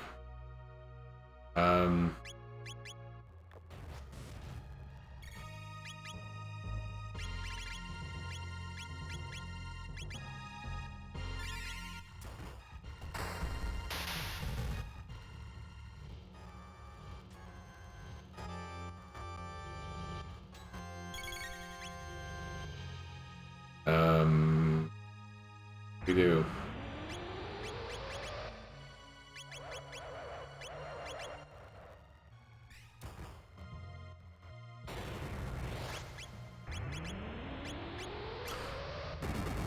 We do.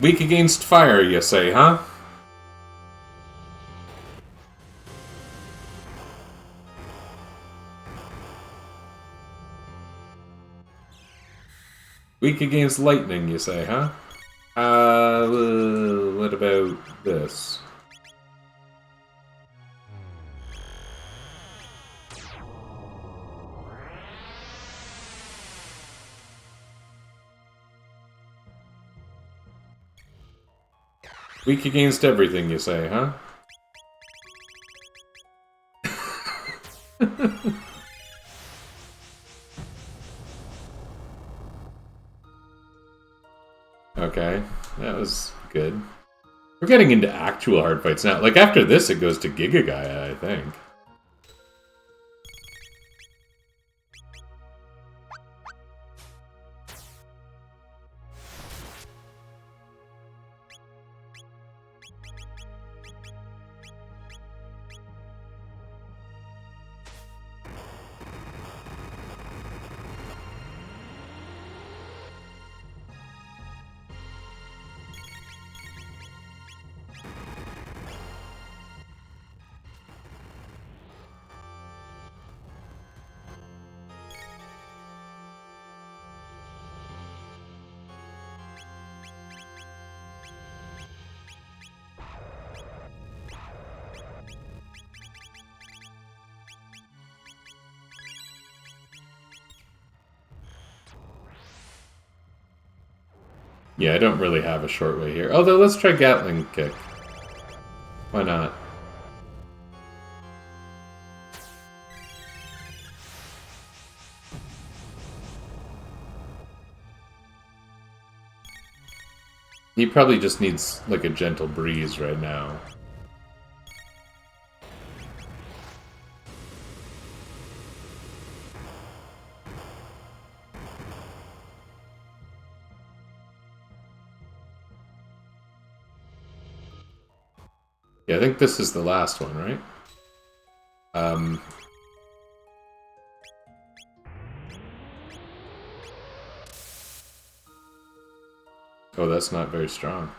Weak against fire, you say, huh? Weak against lightning, you say, huh? What about this? Weak against everything, you say, huh? Okay, that was good. We're getting into actual hard fights now. Like, after this, it goes to Giga Gaia, I think. Yeah, I don't really have a short way here. Although, let's try Gatling Kick. Why not? He probably just needs, like, a gentle breeze right now. Yeah, I think this is the last one, right? Oh, that's not very strong.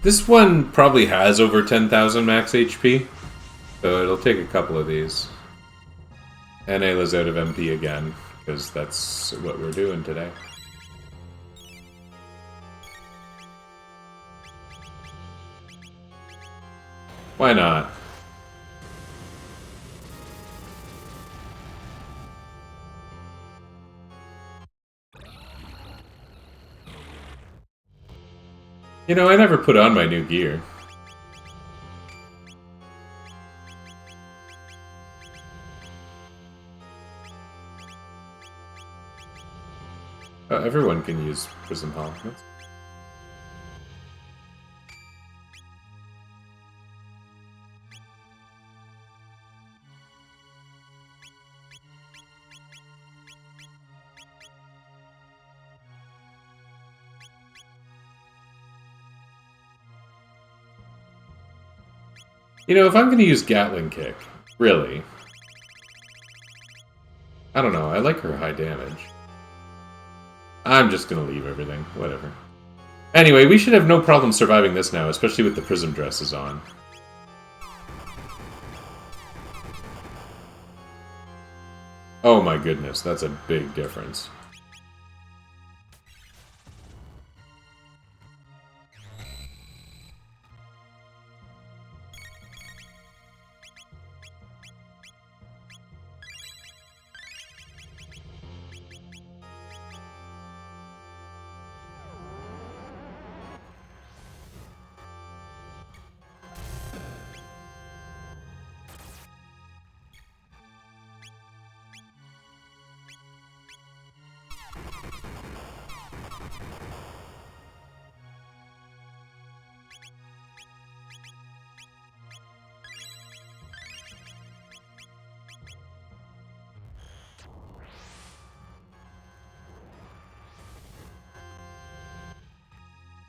This one probably has over 10,000 max HP, so it'll take a couple of these. And Ayla's out of MP again, because that's what we're doing today. Why not? You know, I never put on my new gear. Everyone can use Prism Hall. You know, if I'm going to use Gatling Kick, really, I don't know, I like her high damage. I'm just going to leave everything, whatever. Anyway, we should have no problem surviving this now, especially with the Prism dresses on. Oh my goodness, that's a big difference.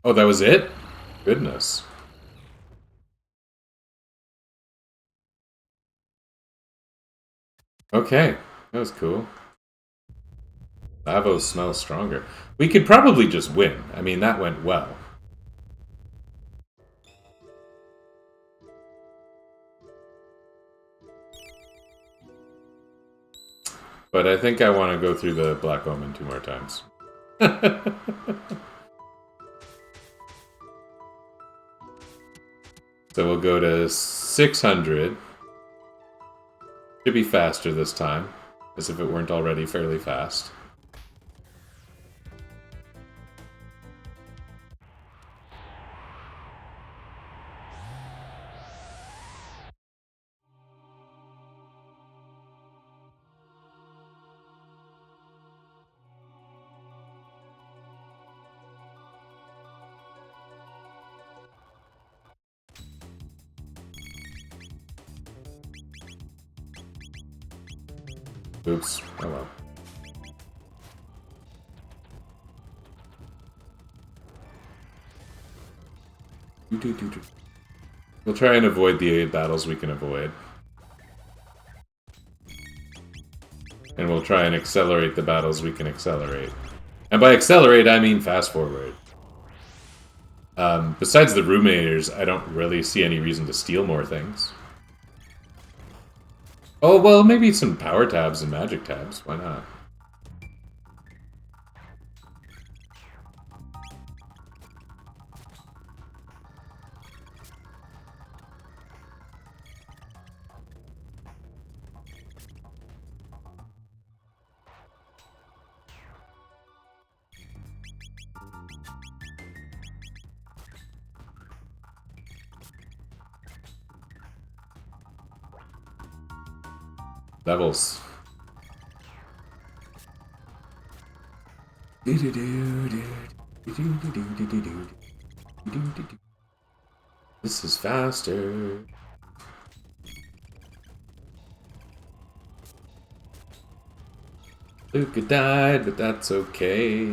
Oh, that was it? Goodness. Okay, that was cool. Lavos smells stronger. We could probably just win. I mean, that went well. But I think I want to go through the Black Omen 2 more times. So we'll go to 600. Should be faster this time, as if it weren't already fairly fast. Oops. Oh well. We'll try and avoid the battles we can avoid. And we'll try and accelerate the battles we can accelerate. And by accelerate, I mean fast forward. Besides the Ruminators, I don't really see any reason to steal more things. Oh, well, maybe some power tabs and magic tabs. Why not? Levels. This is faster. Luca died, but that's okay.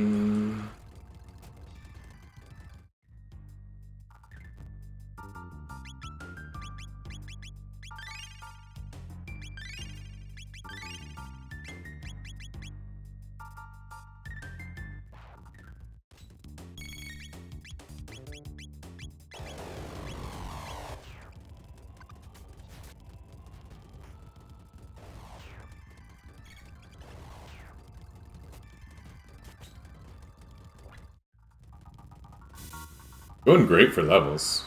Going great for levels.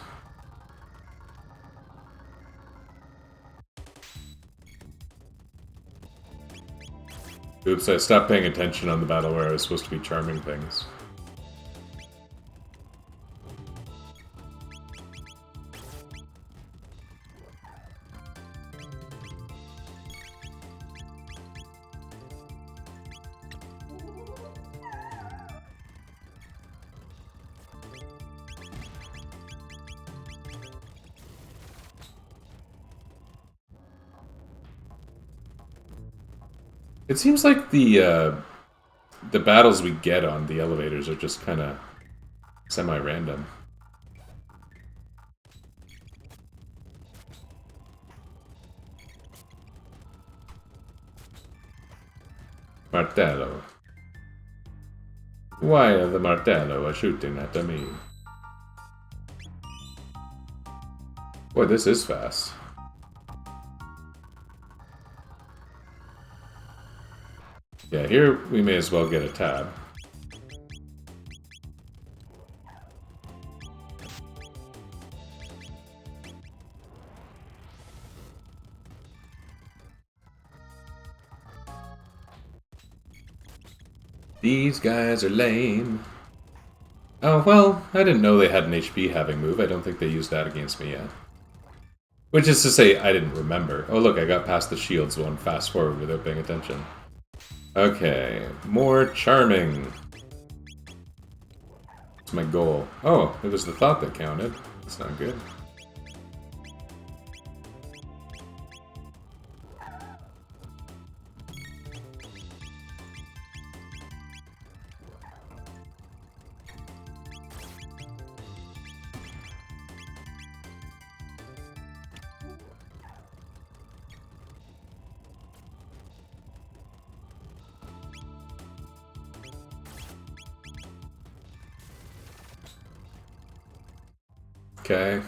Oops, I stopped paying attention on the battle where I was supposed to be charming things. It seems like the battles we get on the elevators are just kind of semi-random. Martello. Why are the Martello shooting at me? Boy, this is fast. Yeah, here we may as well get a tab. These guys are lame. Oh, well, I didn't know they had an HP having move. I don't think they used that against me yet. Which is to say, I didn't remember. Oh, look, I got past the shields one fast forward without paying attention. Okay, more charming. That's my goal. Oh, it was the thought that counted. That's not good. Okay.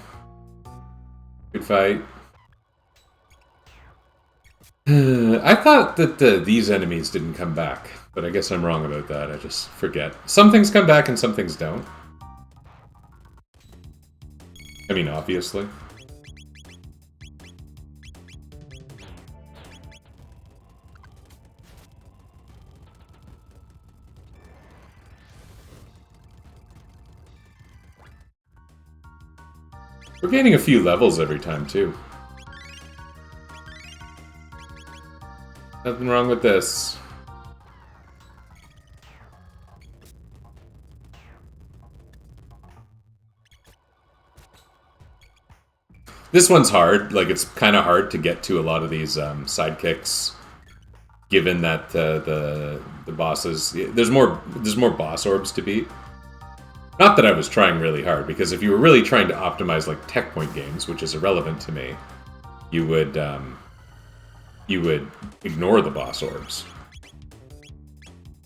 Good fight. I thought that these enemies didn't come back, but I guess I'm wrong about that. I just forget. Some things come back and some things don't. I mean, obviously. We're gaining a few levels every time, too. Nothing wrong with this. This one's hard. Like, it's kind of hard to get to a lot of these sidekicks, given that the bosses... There's more boss orbs to beat. Not that I was trying really hard, because if you were really trying to optimize like tech point games, which is irrelevant to me, you would ignore the boss orbs.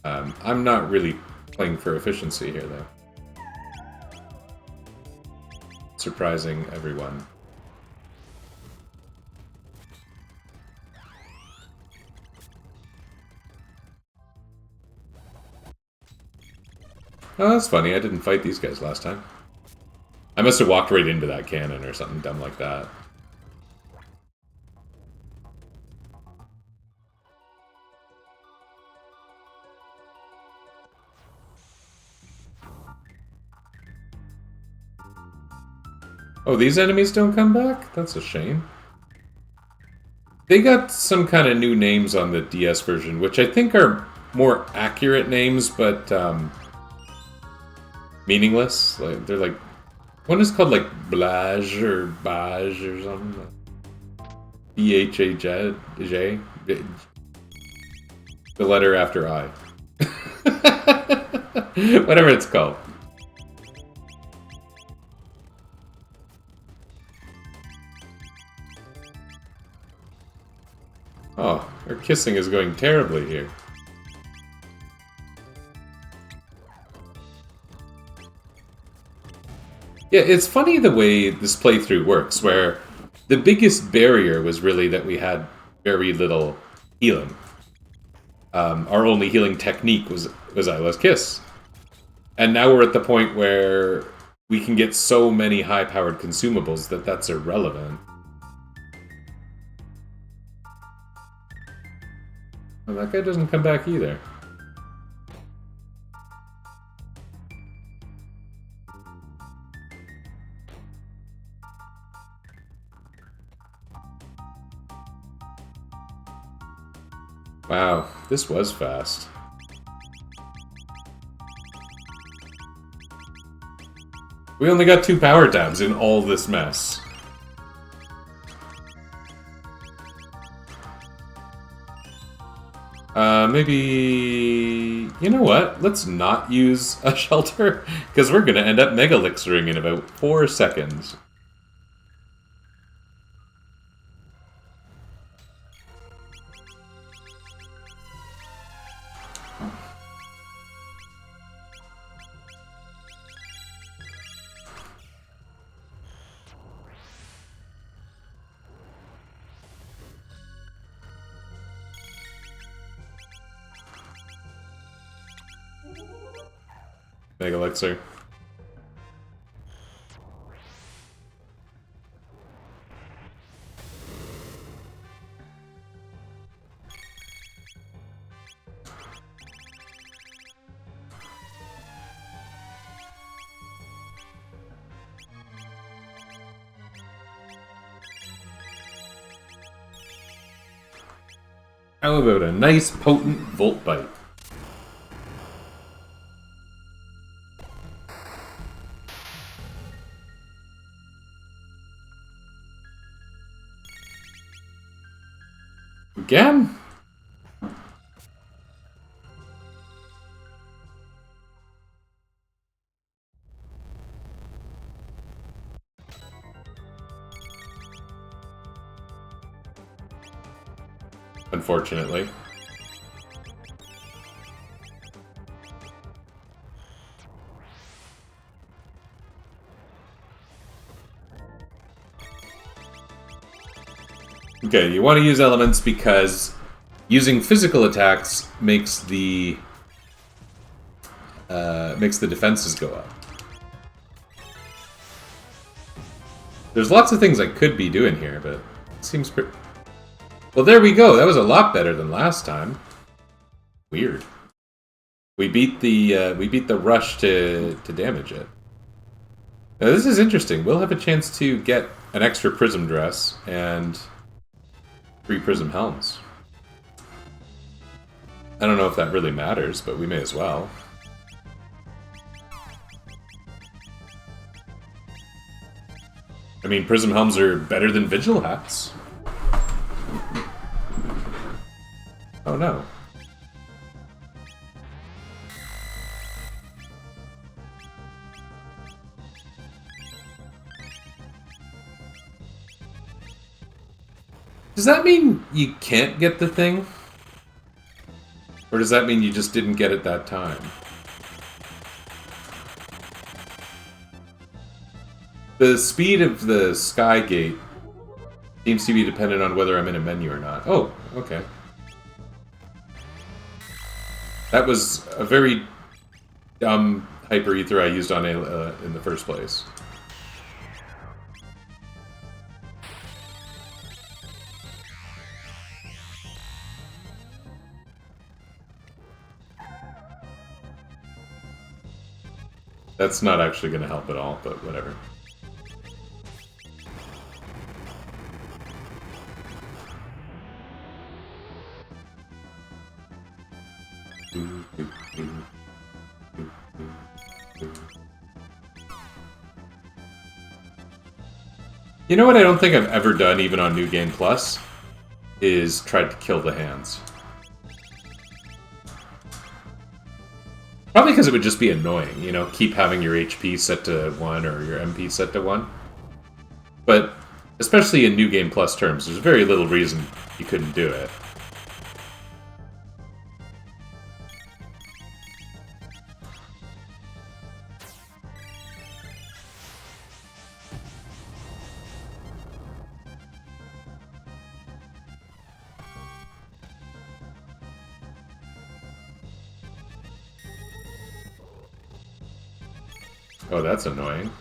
I'm not really playing for efficiency here, though. Surprising everyone. Oh, that's funny. I didn't fight these guys last time. I must have walked right into that cannon or something dumb like that. Oh, these enemies don't come back? That's a shame. They got some kind of new names on the DS version, which I think are more accurate names, but meaningless. Like they're like one is called like Blage or Baj or something. BHAJ. The letter after I. Whatever it's called. Oh, our kissing is going terribly here. Yeah, it's funny the way this playthrough works, where the biggest barrier was really that we had very little healing. Our only healing technique was Isla's Kiss. And now we're at the point where we can get so many high-powered consumables that that's irrelevant. And that guy doesn't come back either. Wow, this was fast. We only got 2 power tabs in all this mess. Maybe... You know what? Let's not use a shelter, because we're going to end up Mega Elixering in about 4 seconds. Mega Elixir. How about a nice potent Volt Bite? Again? Unfortunately. Okay, you want to use elements because using physical attacks makes the defenses go up. There's lots of things I could be doing here, but it seems pretty... Well, there we go. That was a lot better than last time. Weird. We beat the rush to damage it. Now, this is interesting. We'll have a chance to get an extra prism dress and 3 prism helms. I don't know if that really matters, but we may as well. I mean, prism helms are better than vigil hats. Oh no. Does that mean you can't get the thing? Or does that mean you just didn't get it that time? The speed of the Sky Gate seems to be dependent on whether I'm in a menu or not. Oh, okay. That was a very dumb Hyper Ether I used on Ayla in the first place. That's not actually going to help at all, but whatever. You know what I don't think I've ever done, even on New Game Plus, is tried to kill the hands. Probably because it would just be annoying, you know, keep having your HP set to 1 or your MP set to 1. But, especially in New Game Plus terms, there's very little reason you couldn't do it. Oh, that's annoying.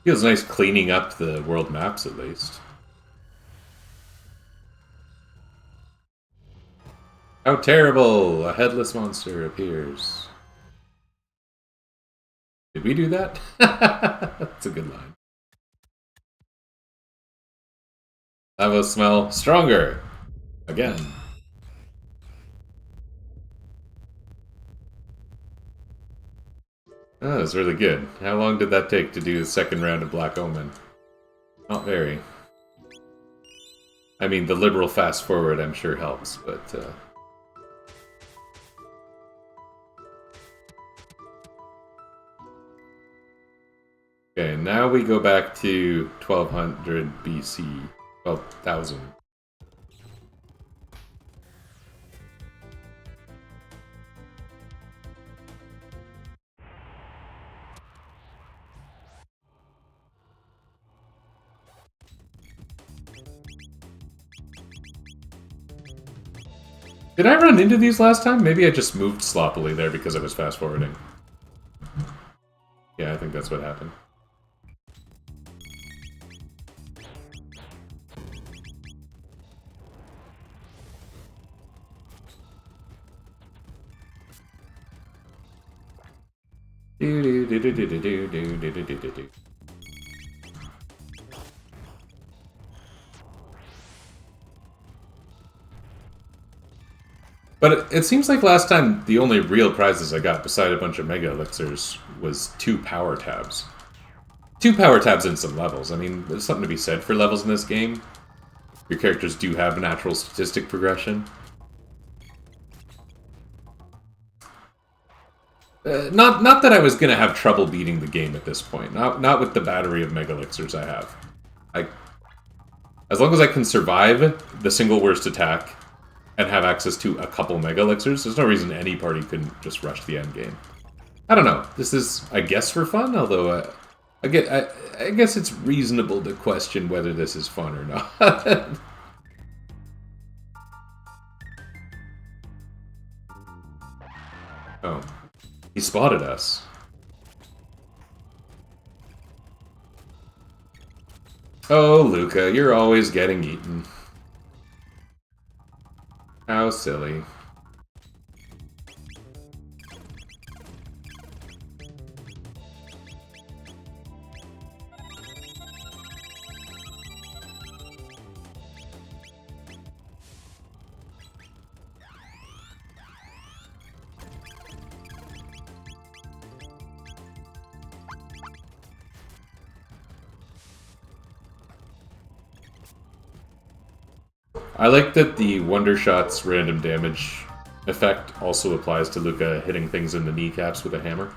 Feels nice cleaning up the world maps, at least. How terrible! A headless monster appears. Did we do that? That's a good line. Lava smell stronger! Again. Oh, that's really good. How long did that take to do the second round of Black Omen? Not very. I mean, the liberal fast forward I'm sure helps, but... Okay, now we go back to 1200 BC. 12,000. Did I run into these last time? Maybe I just moved sloppily there because I was fast forwarding. Yeah, I think that's what happened. But it seems like last time the only real prizes I got, beside a bunch of Mega Elixirs, was 2 power tabs. 2 power tabs and some levels. I mean, there's something to be said for levels in this game. Your characters do have natural statistic progression. Not that I was going to have trouble beating the game at this point. Not with the battery of Mega Elixirs I have. As long as I can survive the single worst attack and have access to a couple Mega Elixirs, there's no reason any party couldn't just rush the end game. I don't know. This is, I guess, for fun, although I guess it's reasonable to question whether this is fun or not. Oh. He spotted us. Oh, Luca, you're always getting eaten. How silly. I like that the Wonder Shot's random damage effect also applies to Luca hitting things in the kneecaps with a hammer.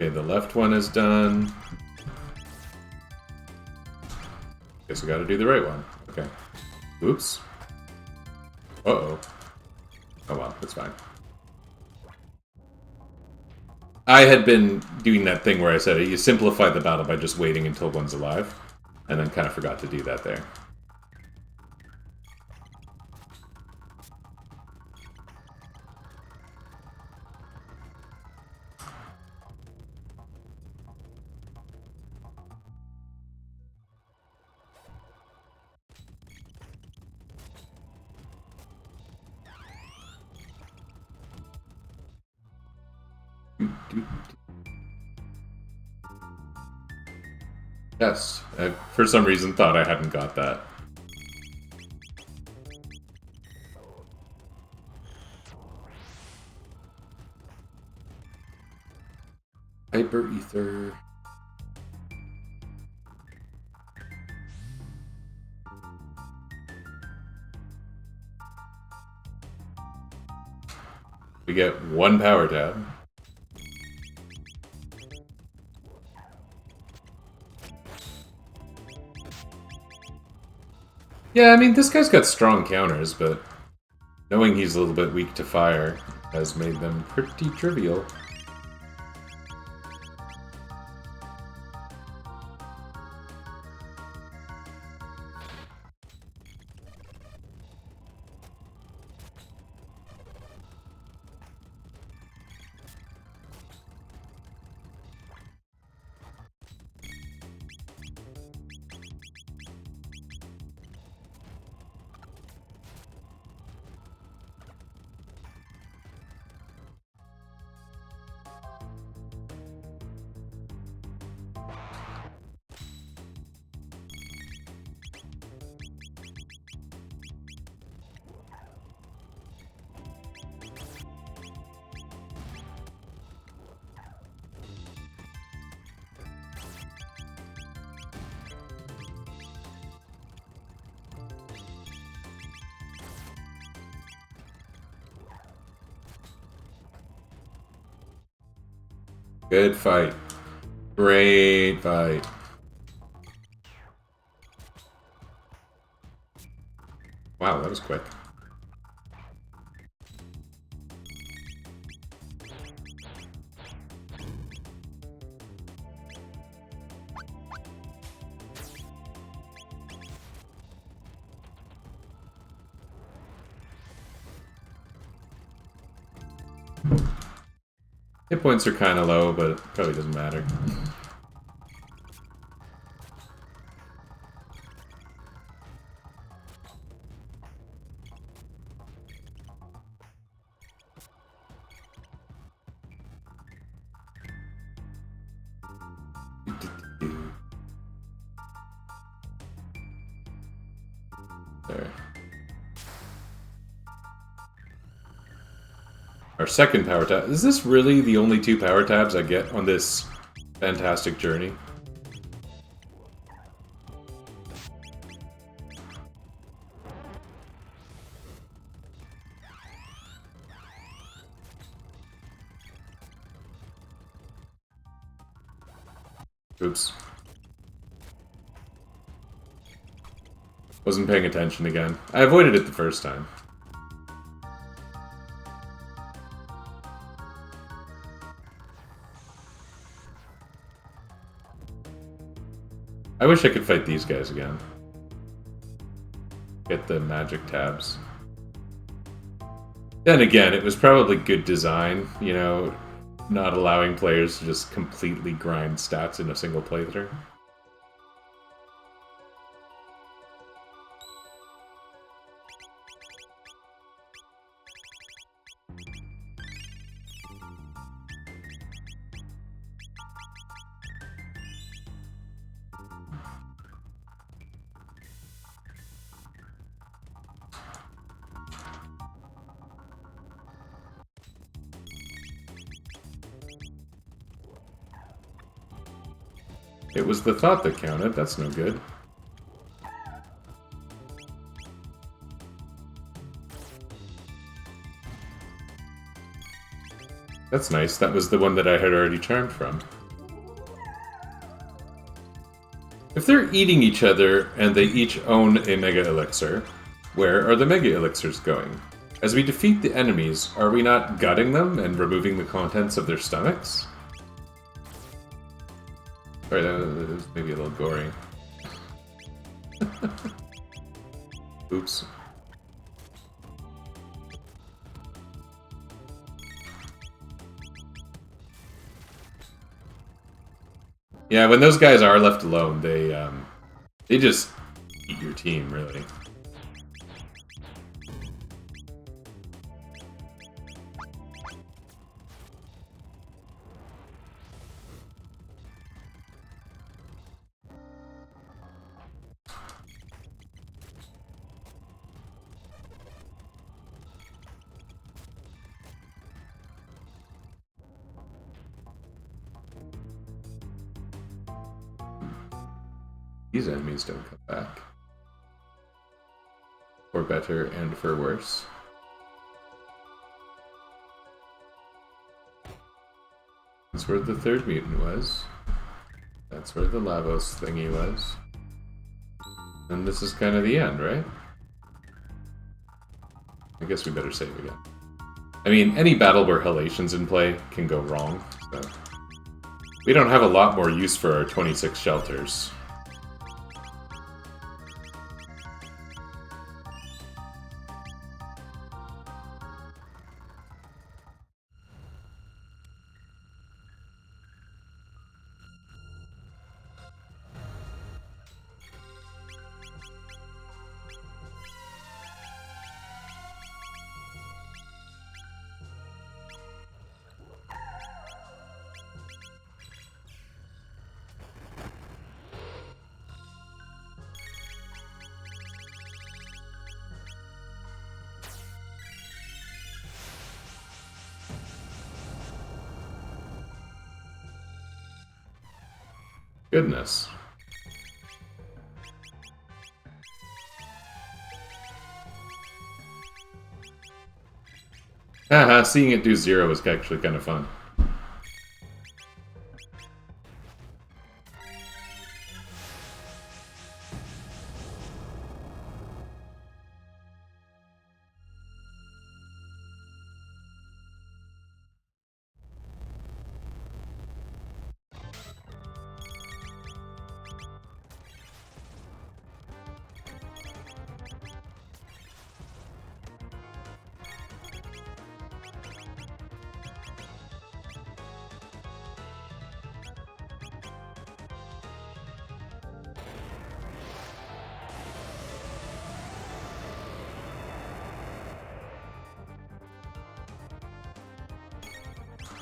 Okay, the left one is done. Guess we gotta do the right one. Okay. Oops. Uh-oh. Oh well, it's fine. I had been doing that thing where I said you simplify the battle by just waiting until one's alive, and then kind of forgot to do that there. Yes, I for some reason thought I hadn't got that. Hyper Ether. We get one power tab. Yeah, I mean, this guy's got strong counters, but knowing he's a little bit weak to fire has made them pretty trivial. Good fight. Great fight. Wow, that was quick. Hit points are kind of low, but it probably doesn't matter. There. Our second power tab. Is this really the only 2 power tabs I get on this fantastic journey? Oops. Wasn't paying attention again. I avoided it the first time. I wish I could fight these guys again. Get the magic tabs. Then again, it was probably good design, you know, not allowing players to just completely grind stats in a single playthrough. It was the thought that counted, that's no good. That's nice. That was the one that I had already charmed from. If they're eating each other and they each own a Mega Elixir, where are the Mega Elixirs going? As we defeat the enemies, are we not gutting them and removing the contents of their stomachs? Sorry, that was maybe a little gory. Oops. Yeah, when those guys are left alone, they just eat your team, really. These enemies don't come back. For better and for worse. That's where the third mutant was. That's where the Lavos thingy was. And this is kind of the end, right? I guess we better save again. I mean, any battle where Halation's in play can go wrong, so... We don't have a lot more use for our 26 shelters. Goodness. Haha, seeing it do 0 was actually kind of fun.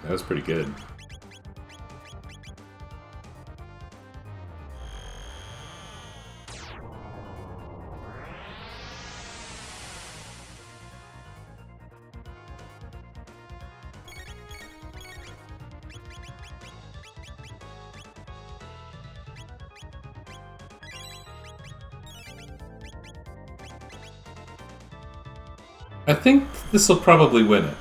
That was pretty good. I think this will probably win it.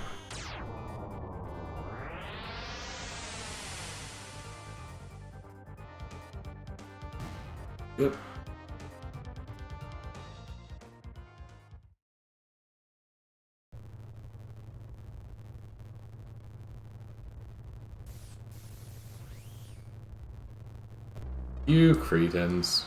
Yep. You cretins.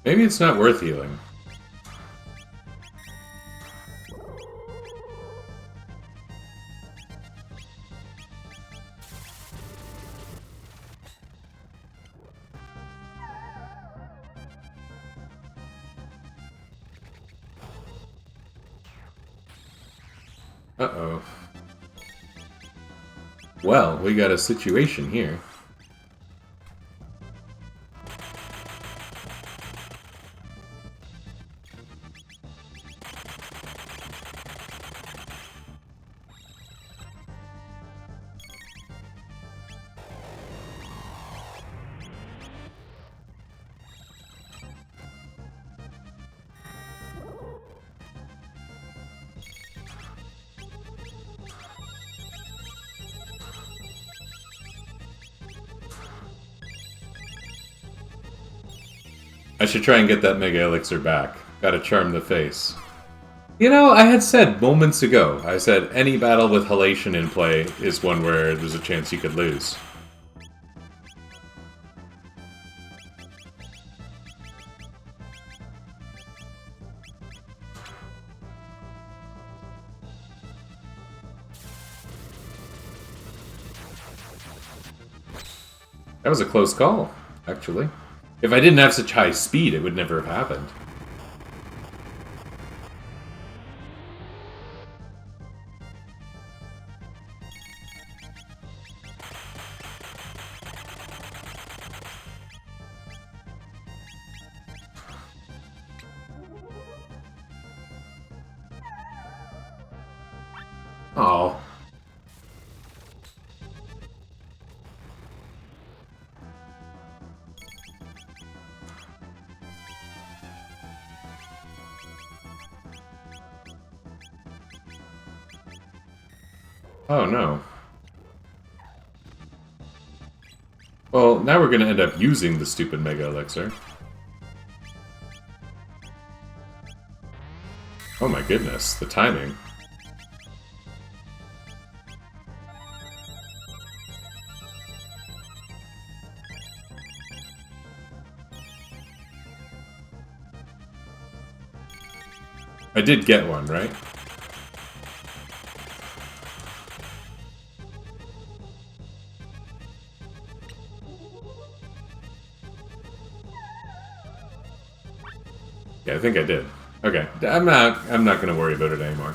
Maybe it's not worth healing. Uh-oh. Well, we got a situation here. I should try and get that Mega Elixir back. Gotta charm the face. You know, I had said moments ago, I said any battle with halation in play is one where there's a chance you could lose. That was a close call, actually. If I didn't have such high speed, it would never have happened. Oh. Oh no. Well, now we're gonna end up using the stupid Mega Elixir. Oh my goodness, the timing. I did get one, right? Yeah, I think I did. Okay, I'm not gonna worry about it anymore.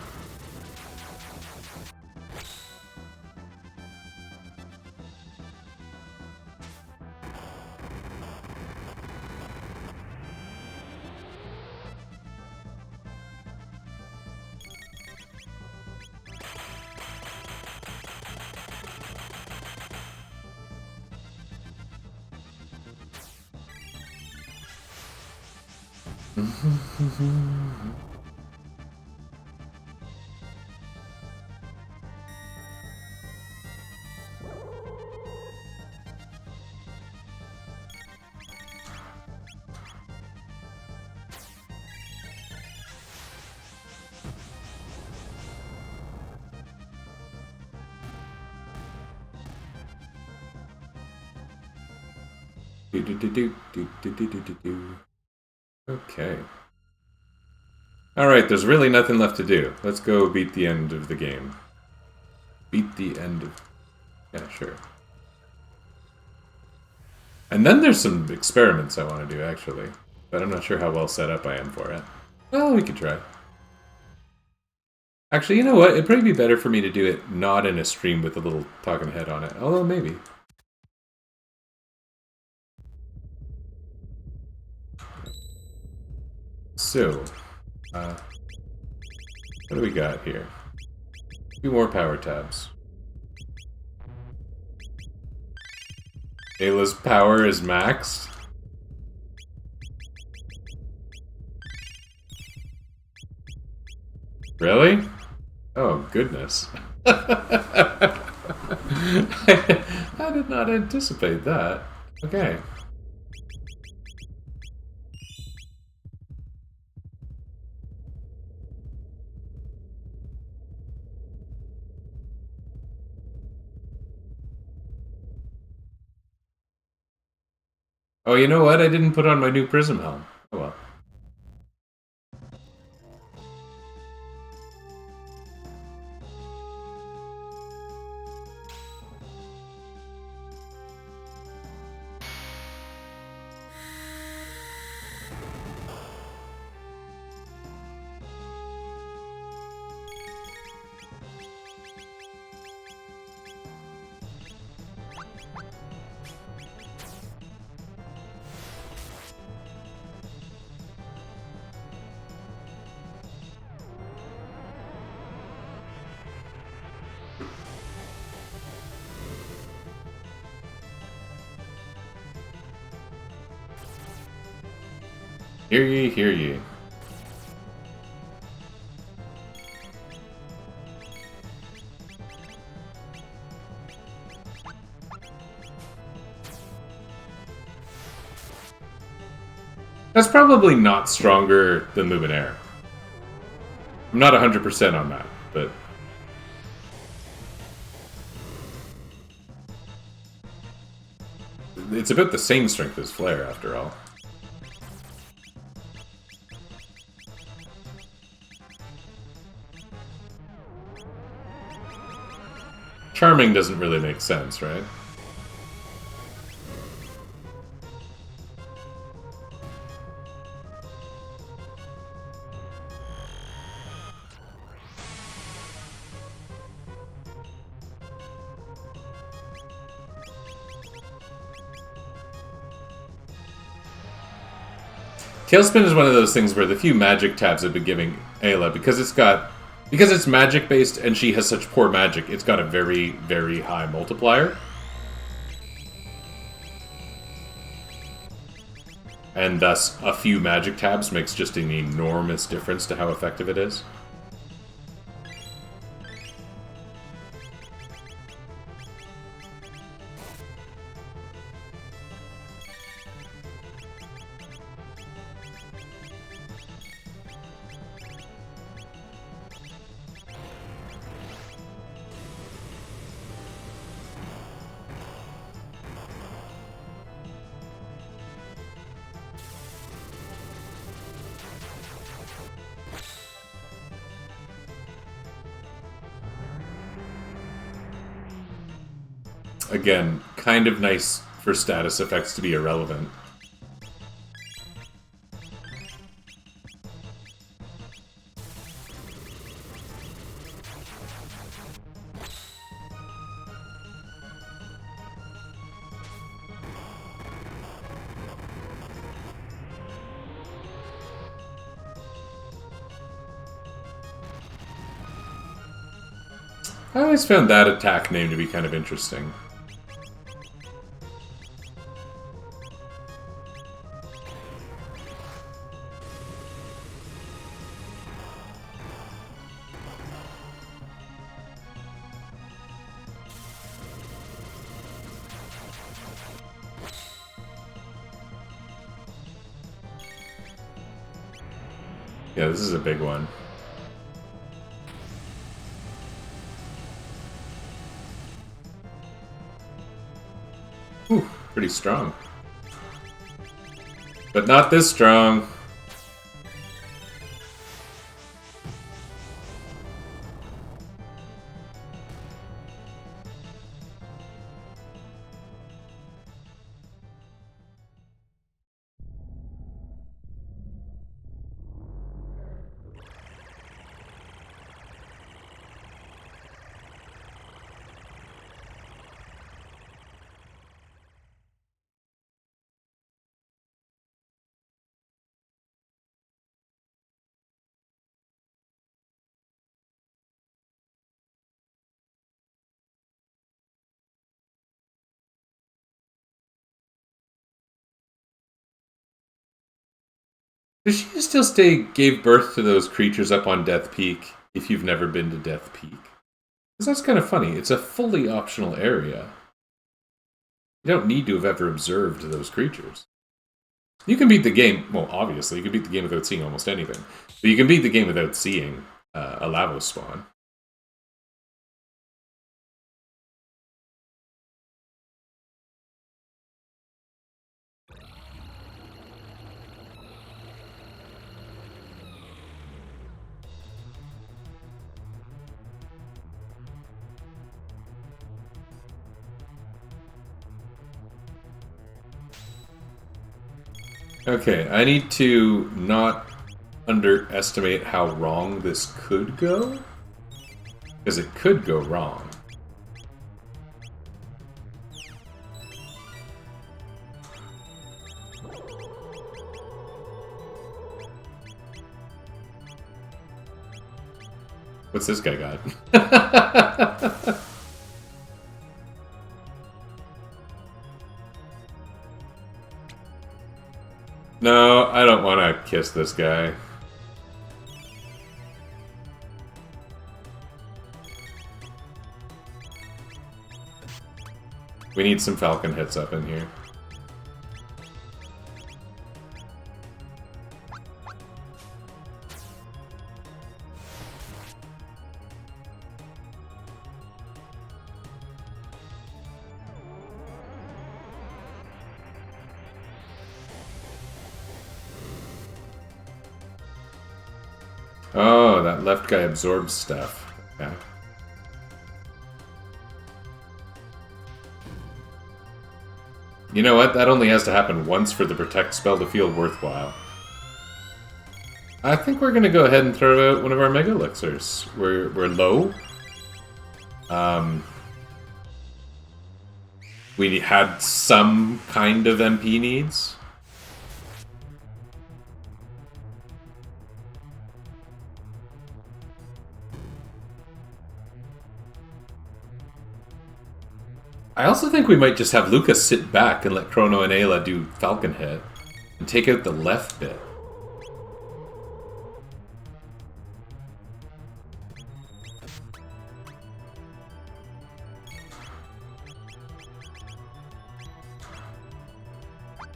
Okay. Alright, there's really nothing left to do. Let's go beat the end of the game. Beat the end of... Yeah, sure. And then there's some experiments I want to do, actually. But I'm not sure how well set up I am for it. Well, we could try. Actually, you know what? It'd probably be better for me to do it not in a stream with a little talking head on it. Although, maybe. So, what do we got here? 2 more power tabs. Ayla's power is maxed. Really? Oh, goodness. I did not anticipate that. Okay. Oh, you know what? I didn't put on my new Prism helm. Oh well. Hear ye, hear ye. That's probably not stronger than Luminaire. I'm not 100% on that, but... It's about the same strength as Flare, after all. Charming doesn't really make sense, right? Tailspin is one of those things where the few magic tabs have been giving Ayla, because it's magic based and she has such poor magic, it's got a very, very high multiplier. And thus, a few magic tabs makes just an enormous difference to how effective it is. Again, kind of nice for status effects to be irrelevant. I always found that attack name to be kind of interesting. Yeah, this is a big one. Whew, pretty strong. But not this strong. Does she still gave birth to those creatures up on Death Peak if you've never been to Death Peak? Because that's kind of funny. It's a fully optional area. You don't need to have ever observed those creatures. You can beat the game, well, obviously, you can beat the game without seeing almost anything. But you can beat the game without seeing a Lavos spawn. Okay, I need to not underestimate how wrong this could go. Because it could go wrong. What's this guy got? No, I don't want to kiss this guy. We need some Falcon hits up in here. Oh, that left guy absorbs stuff. Yeah. You know what? That only has to happen once for the Protect spell to feel worthwhile. I think we're going to go ahead and throw out one of our Mega Elixirs. We're low. We had some kind of MP needs. I also think we might just have Lucas sit back and let Chrono and Ayla do Falcon hit. And take out the left bit.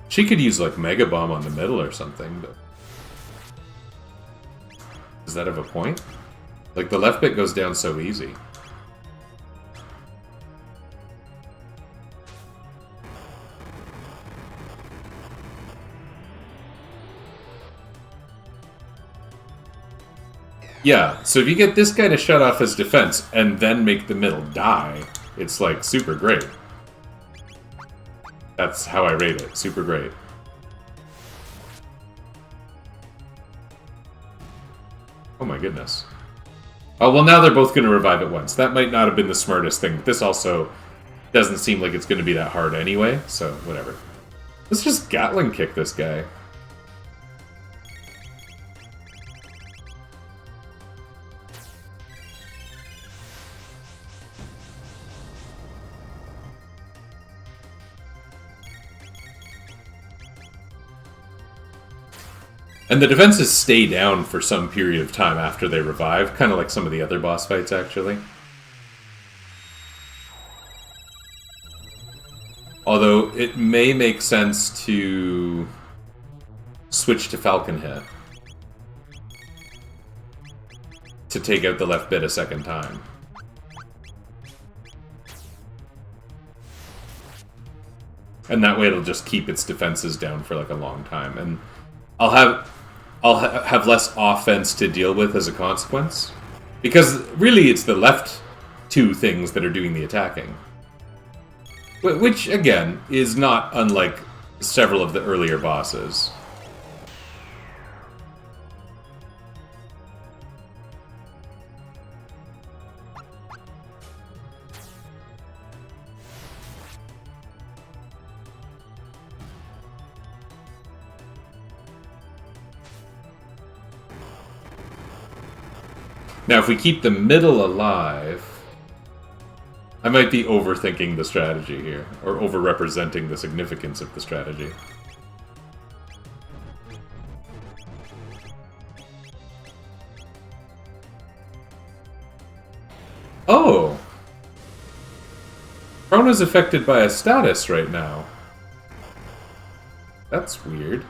She could use, like, Mega Bomb on the middle or something, but... Does that have a point? Like, the left bit goes down so easy. Yeah, so if you get this guy to shut off his defense and then make the middle die, it's, like, super great. That's how I rate it. Super great. Oh my goodness. Oh, well, now they're both going to revive at once. That might not have been the smartest thing. This also doesn't seem like it's going to be that hard anyway, so whatever. Let's just Gatling kick this guy. And the defenses stay down for some period of time after they revive, kind of like some of the other boss fights, actually. Although, it may make sense to switch to Falcon Hit to take out the left bit a second time. And that way it'll just keep its defenses down for like a long time. And I'll have less offense to deal with as a consequence. Because really it's the left two things that are doing the attacking. Which, again, is not unlike several of the earlier bosses. Now, if we keep the middle alive, I might be overthinking the strategy here, or over-representing the significance of the strategy. Oh! Chrono's affected by a status right now. That's weird.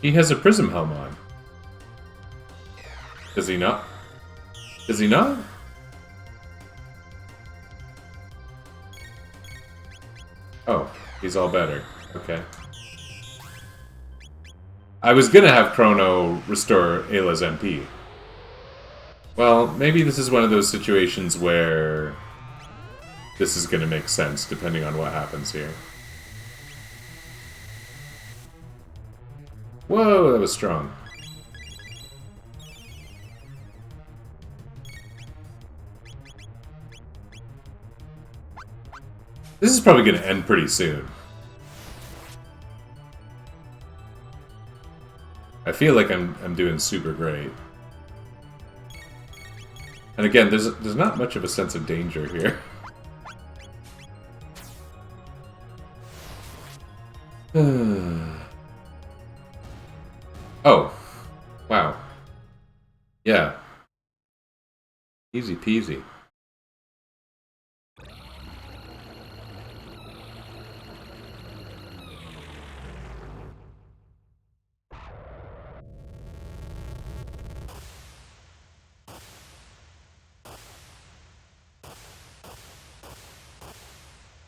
He has a Prism Helm on. Does he not? Does he not? Oh, he's all better. Okay. I was gonna have Chrono restore Ayla's MP. Well, maybe this is one of those situations where this is gonna make sense, depending on what happens here. Whoa, that was strong. This is probably going to end pretty soon. I feel like I'm doing super great. And again, there's not much of a sense of danger here. Easy peasy.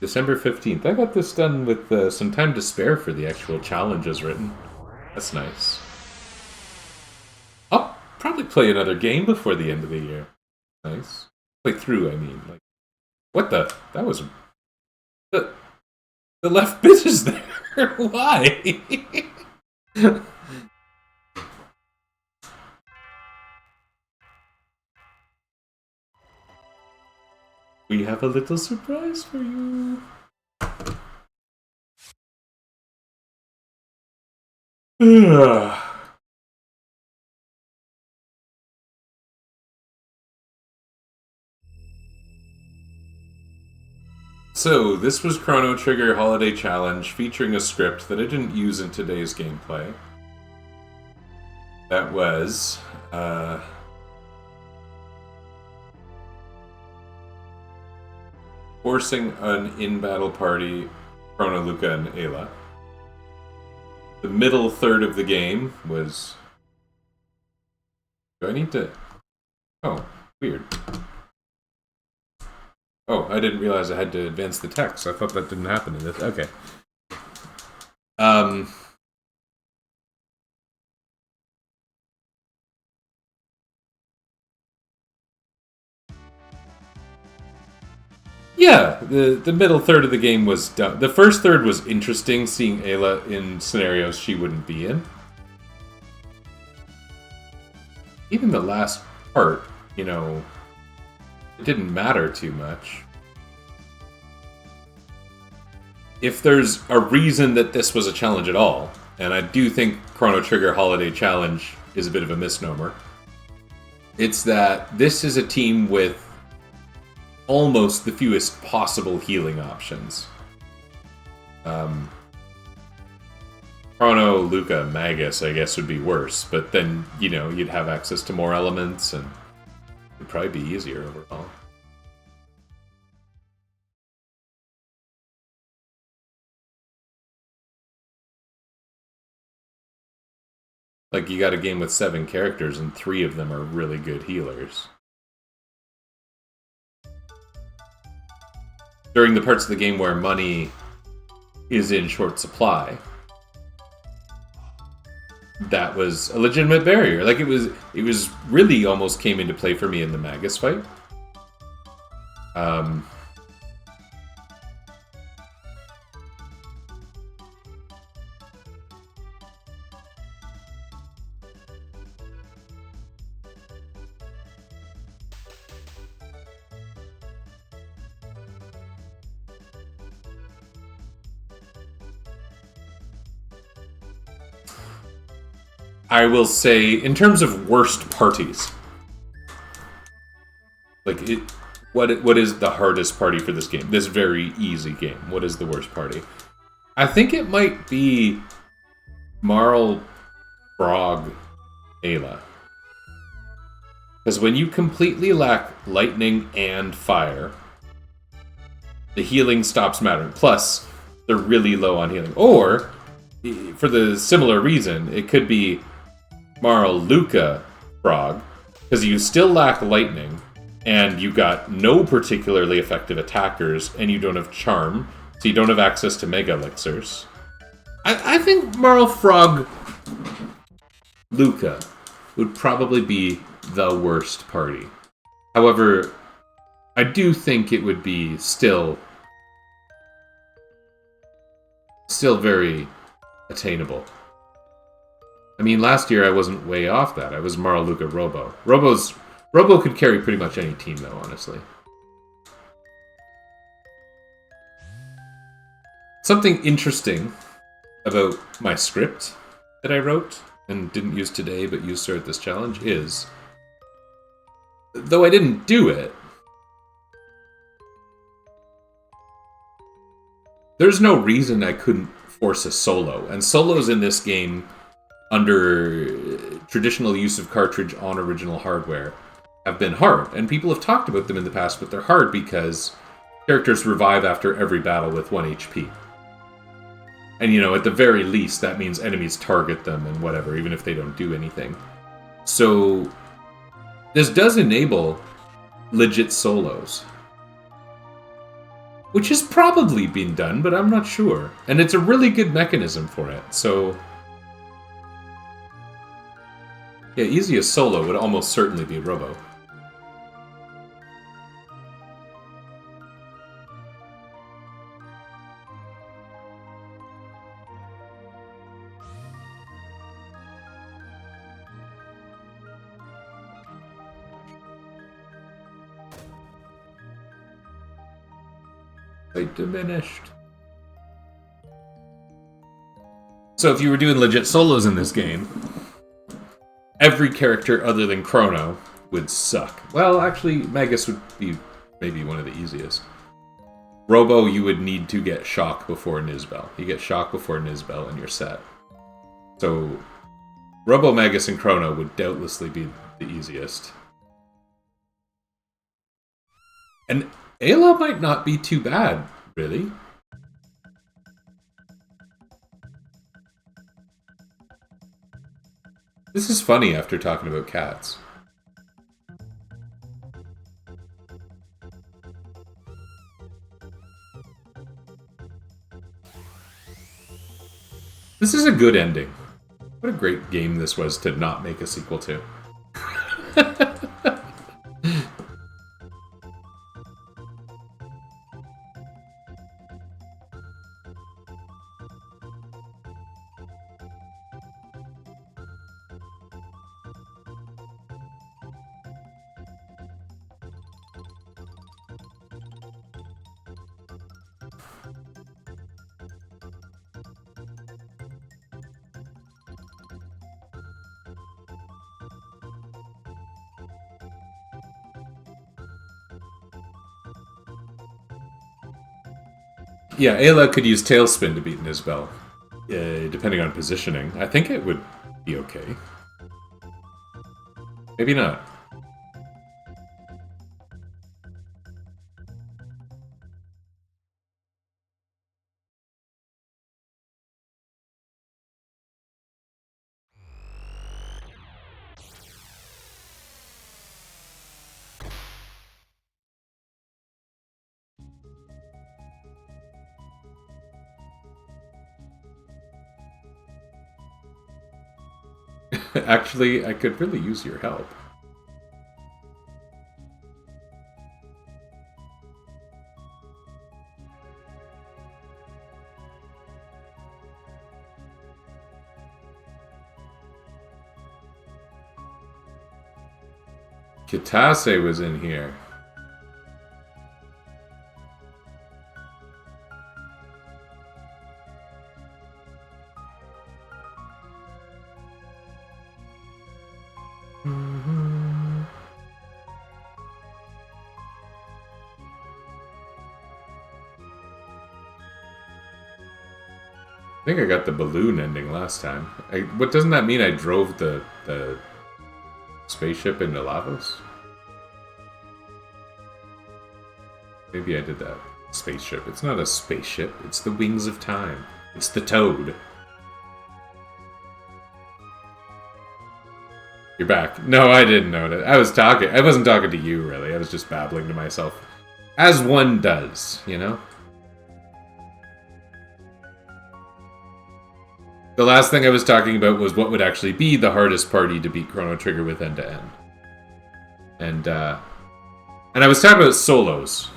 December 15th. I got this done with some time to spare for the actual challenges written. That's nice. I'll probably play another game before the end of the year. Nice. Play through, I mean. Like, what the? That was... The left bit is there. Why? We have a little surprise for you. So, this was Chrono Trigger Holiday Challenge featuring a script that I didn't use in today's gameplay. That was... forcing an in-battle party, Chrono, Luca, and Ayla. The middle third of the game was... Do I need to... Oh, weird. Oh, I didn't realize I had to advance the text. I thought that didn't happen in this. Okay. Yeah, the middle third of the game was done. The first third was interesting, seeing Ayla in scenarios she wouldn't be in. Even the last part, you know, it didn't matter too much. If there's a reason that this was a challenge at all, and I do think Chrono Trigger Holiday Challenge is a bit of a misnomer, it's that this is a team with almost the fewest possible healing options. Chrono, Luca, Magus, I guess, would be worse, but then, you know, you'd have access to more elements, and it'd probably be easier overall. Like, you got a game with 7 characters, and 3 of them are really good healers. During the parts of the game where money is in short supply, that was a legitimate barrier. Like, it was really almost came into play for me in the Magus fight. I will say, in terms of worst parties, like, what is the hardest party for this game? This very easy game. What is the worst party? I think it might be Marl, Frog, Ayla. Because when you completely lack lightning and fire, the healing stops mattering. Plus, they're really low on healing. Or, for the similar reason, it could be Marl, Luca, Frog, because you still lack lightning, and you got no particularly effective attackers, and you don't have charm, so you don't have access to mega elixirs. I think Marl, Frog, Luca would probably be the worst party. However, I do think it would be still very attainable. I mean, last year I wasn't way off that. I was Marl, Luca, Robo. Robo could carry pretty much any team, though, honestly. Something interesting about my script that I wrote and didn't use today but used to at this challenge is, though I didn't do it, there's no reason I couldn't force a solo. And solos in this game, under traditional use of cartridge on original hardware, have been hard, and people have talked about them in the past, but they're hard because characters revive after every battle with 1 HP. And, at the very least, that means enemies target them and whatever, even if they don't do anything. So, this does enable legit solos. Which has probably been done, but I'm not sure. And it's a really good mechanism for it, so... Yeah, easiest solo would almost certainly be Robo. They diminished. So if you were doing legit solos in this game, every character other than Chrono would suck. Well, actually, Magus would be maybe one of the easiest. Robo, you would need to get Shock before Nizbel. You get Shock before Nizbel and you're set. So, Robo, Magus, and Chrono would doubtlessly be the easiest. And Ayla might not be too bad, really. This is funny after talking about cats. This is a good ending. What a great game this was to not make a sequel to. Yeah, Ayla could use Tailspin to beat Nizbel, depending on positioning. I think it would be okay. Maybe not. Actually, I could really use your help. Kitase was in here. I think I got the balloon ending last time. What doesn't that mean? I drove the spaceship into Lavos? Maybe I did that. Spaceship. It's not a spaceship. It's the Wings of Time. It's the Toad. You're back. No, I didn't know that. I wasn't talking to you, really. I was just babbling to myself. As one does, you know? The last thing I was talking about was what would actually be the hardest party to beat Chrono Trigger with end-to-end. And I was talking about solos.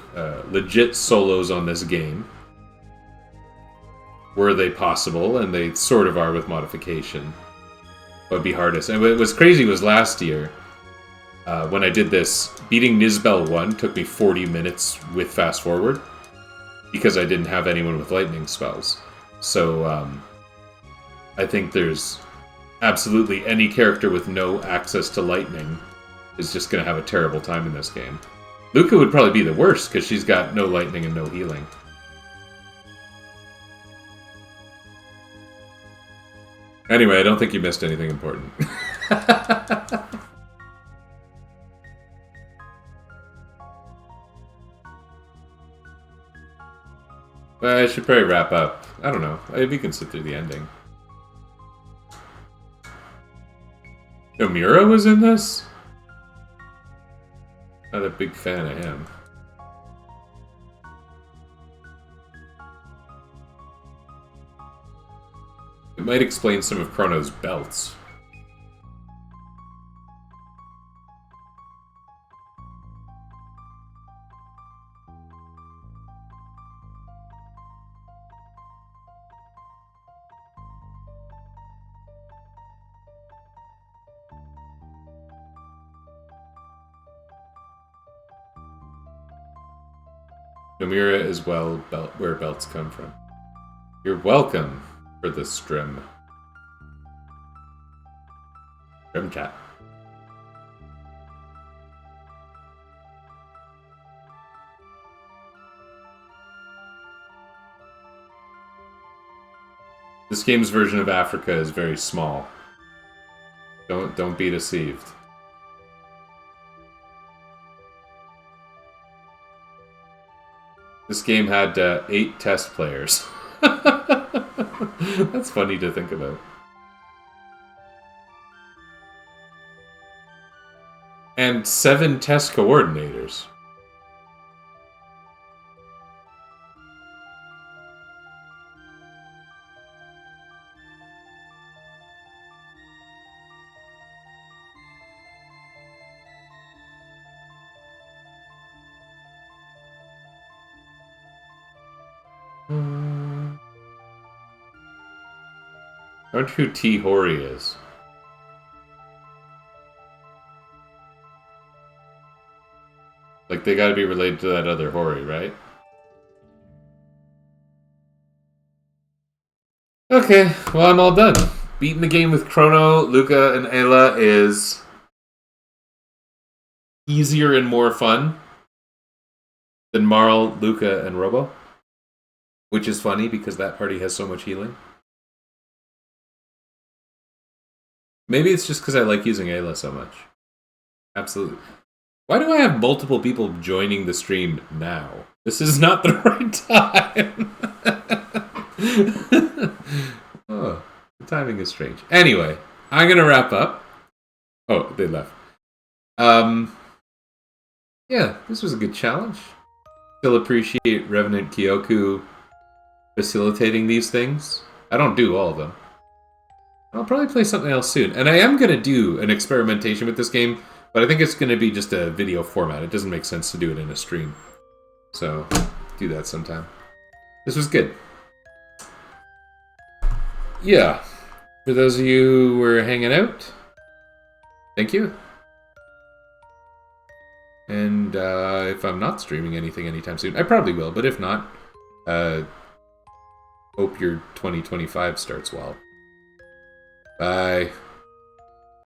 Legit solos on this game. Were they possible? And they sort of are with modification. What would be hardest? And what was crazy was last year, when I did this, beating Nizbel 1 took me 40 minutes with fast forward. Because I didn't have anyone with lightning spells. So, I think there's absolutely any character with no access to lightning is just going to have a terrible time in this game. Luca would probably be the worst, because she's got no lightning and no healing. Anyway, I don't think you missed anything important. Well, I should probably wrap up. I don't know. Maybe we can sit through the ending. Nomura was in this? Not a big fan of him. It might explain some of Chrono's belts. Nomura is well where belts come from. You're welcome for the stream. Stream chat. This game's version of Africa is very small. Don't be deceived. This game had 8 test players. That's funny to think about. And 7 test coordinators. I wonder who T. Hori is. Like, they gotta be related to that other Hori, right? Okay, well, I'm all done. Beating the game with Chrono, Luca, and Ayla is easier and more fun than Marl, Luca, and Robo. Which is funny because that party has so much healing. Maybe it's just because I like using Ayla so much. Absolutely. Why do I have multiple people joining the stream now? This is not the right time. Oh, the timing is strange. Anyway, I'm going to wrap up. Oh, they left. Yeah, this was a good challenge. Still appreciate Revenant Kyoku facilitating these things. I don't do all of them. I'll probably play something else soon. And I am going to do an experimentation with this game, but I think it's going to be just a video format. It doesn't make sense to do it in a stream. So, do that sometime. This was good. Yeah. For those of you who were hanging out, thank you. And if I'm not streaming anything anytime soon, I probably will, but if not, hope your 2025 starts well. Bye.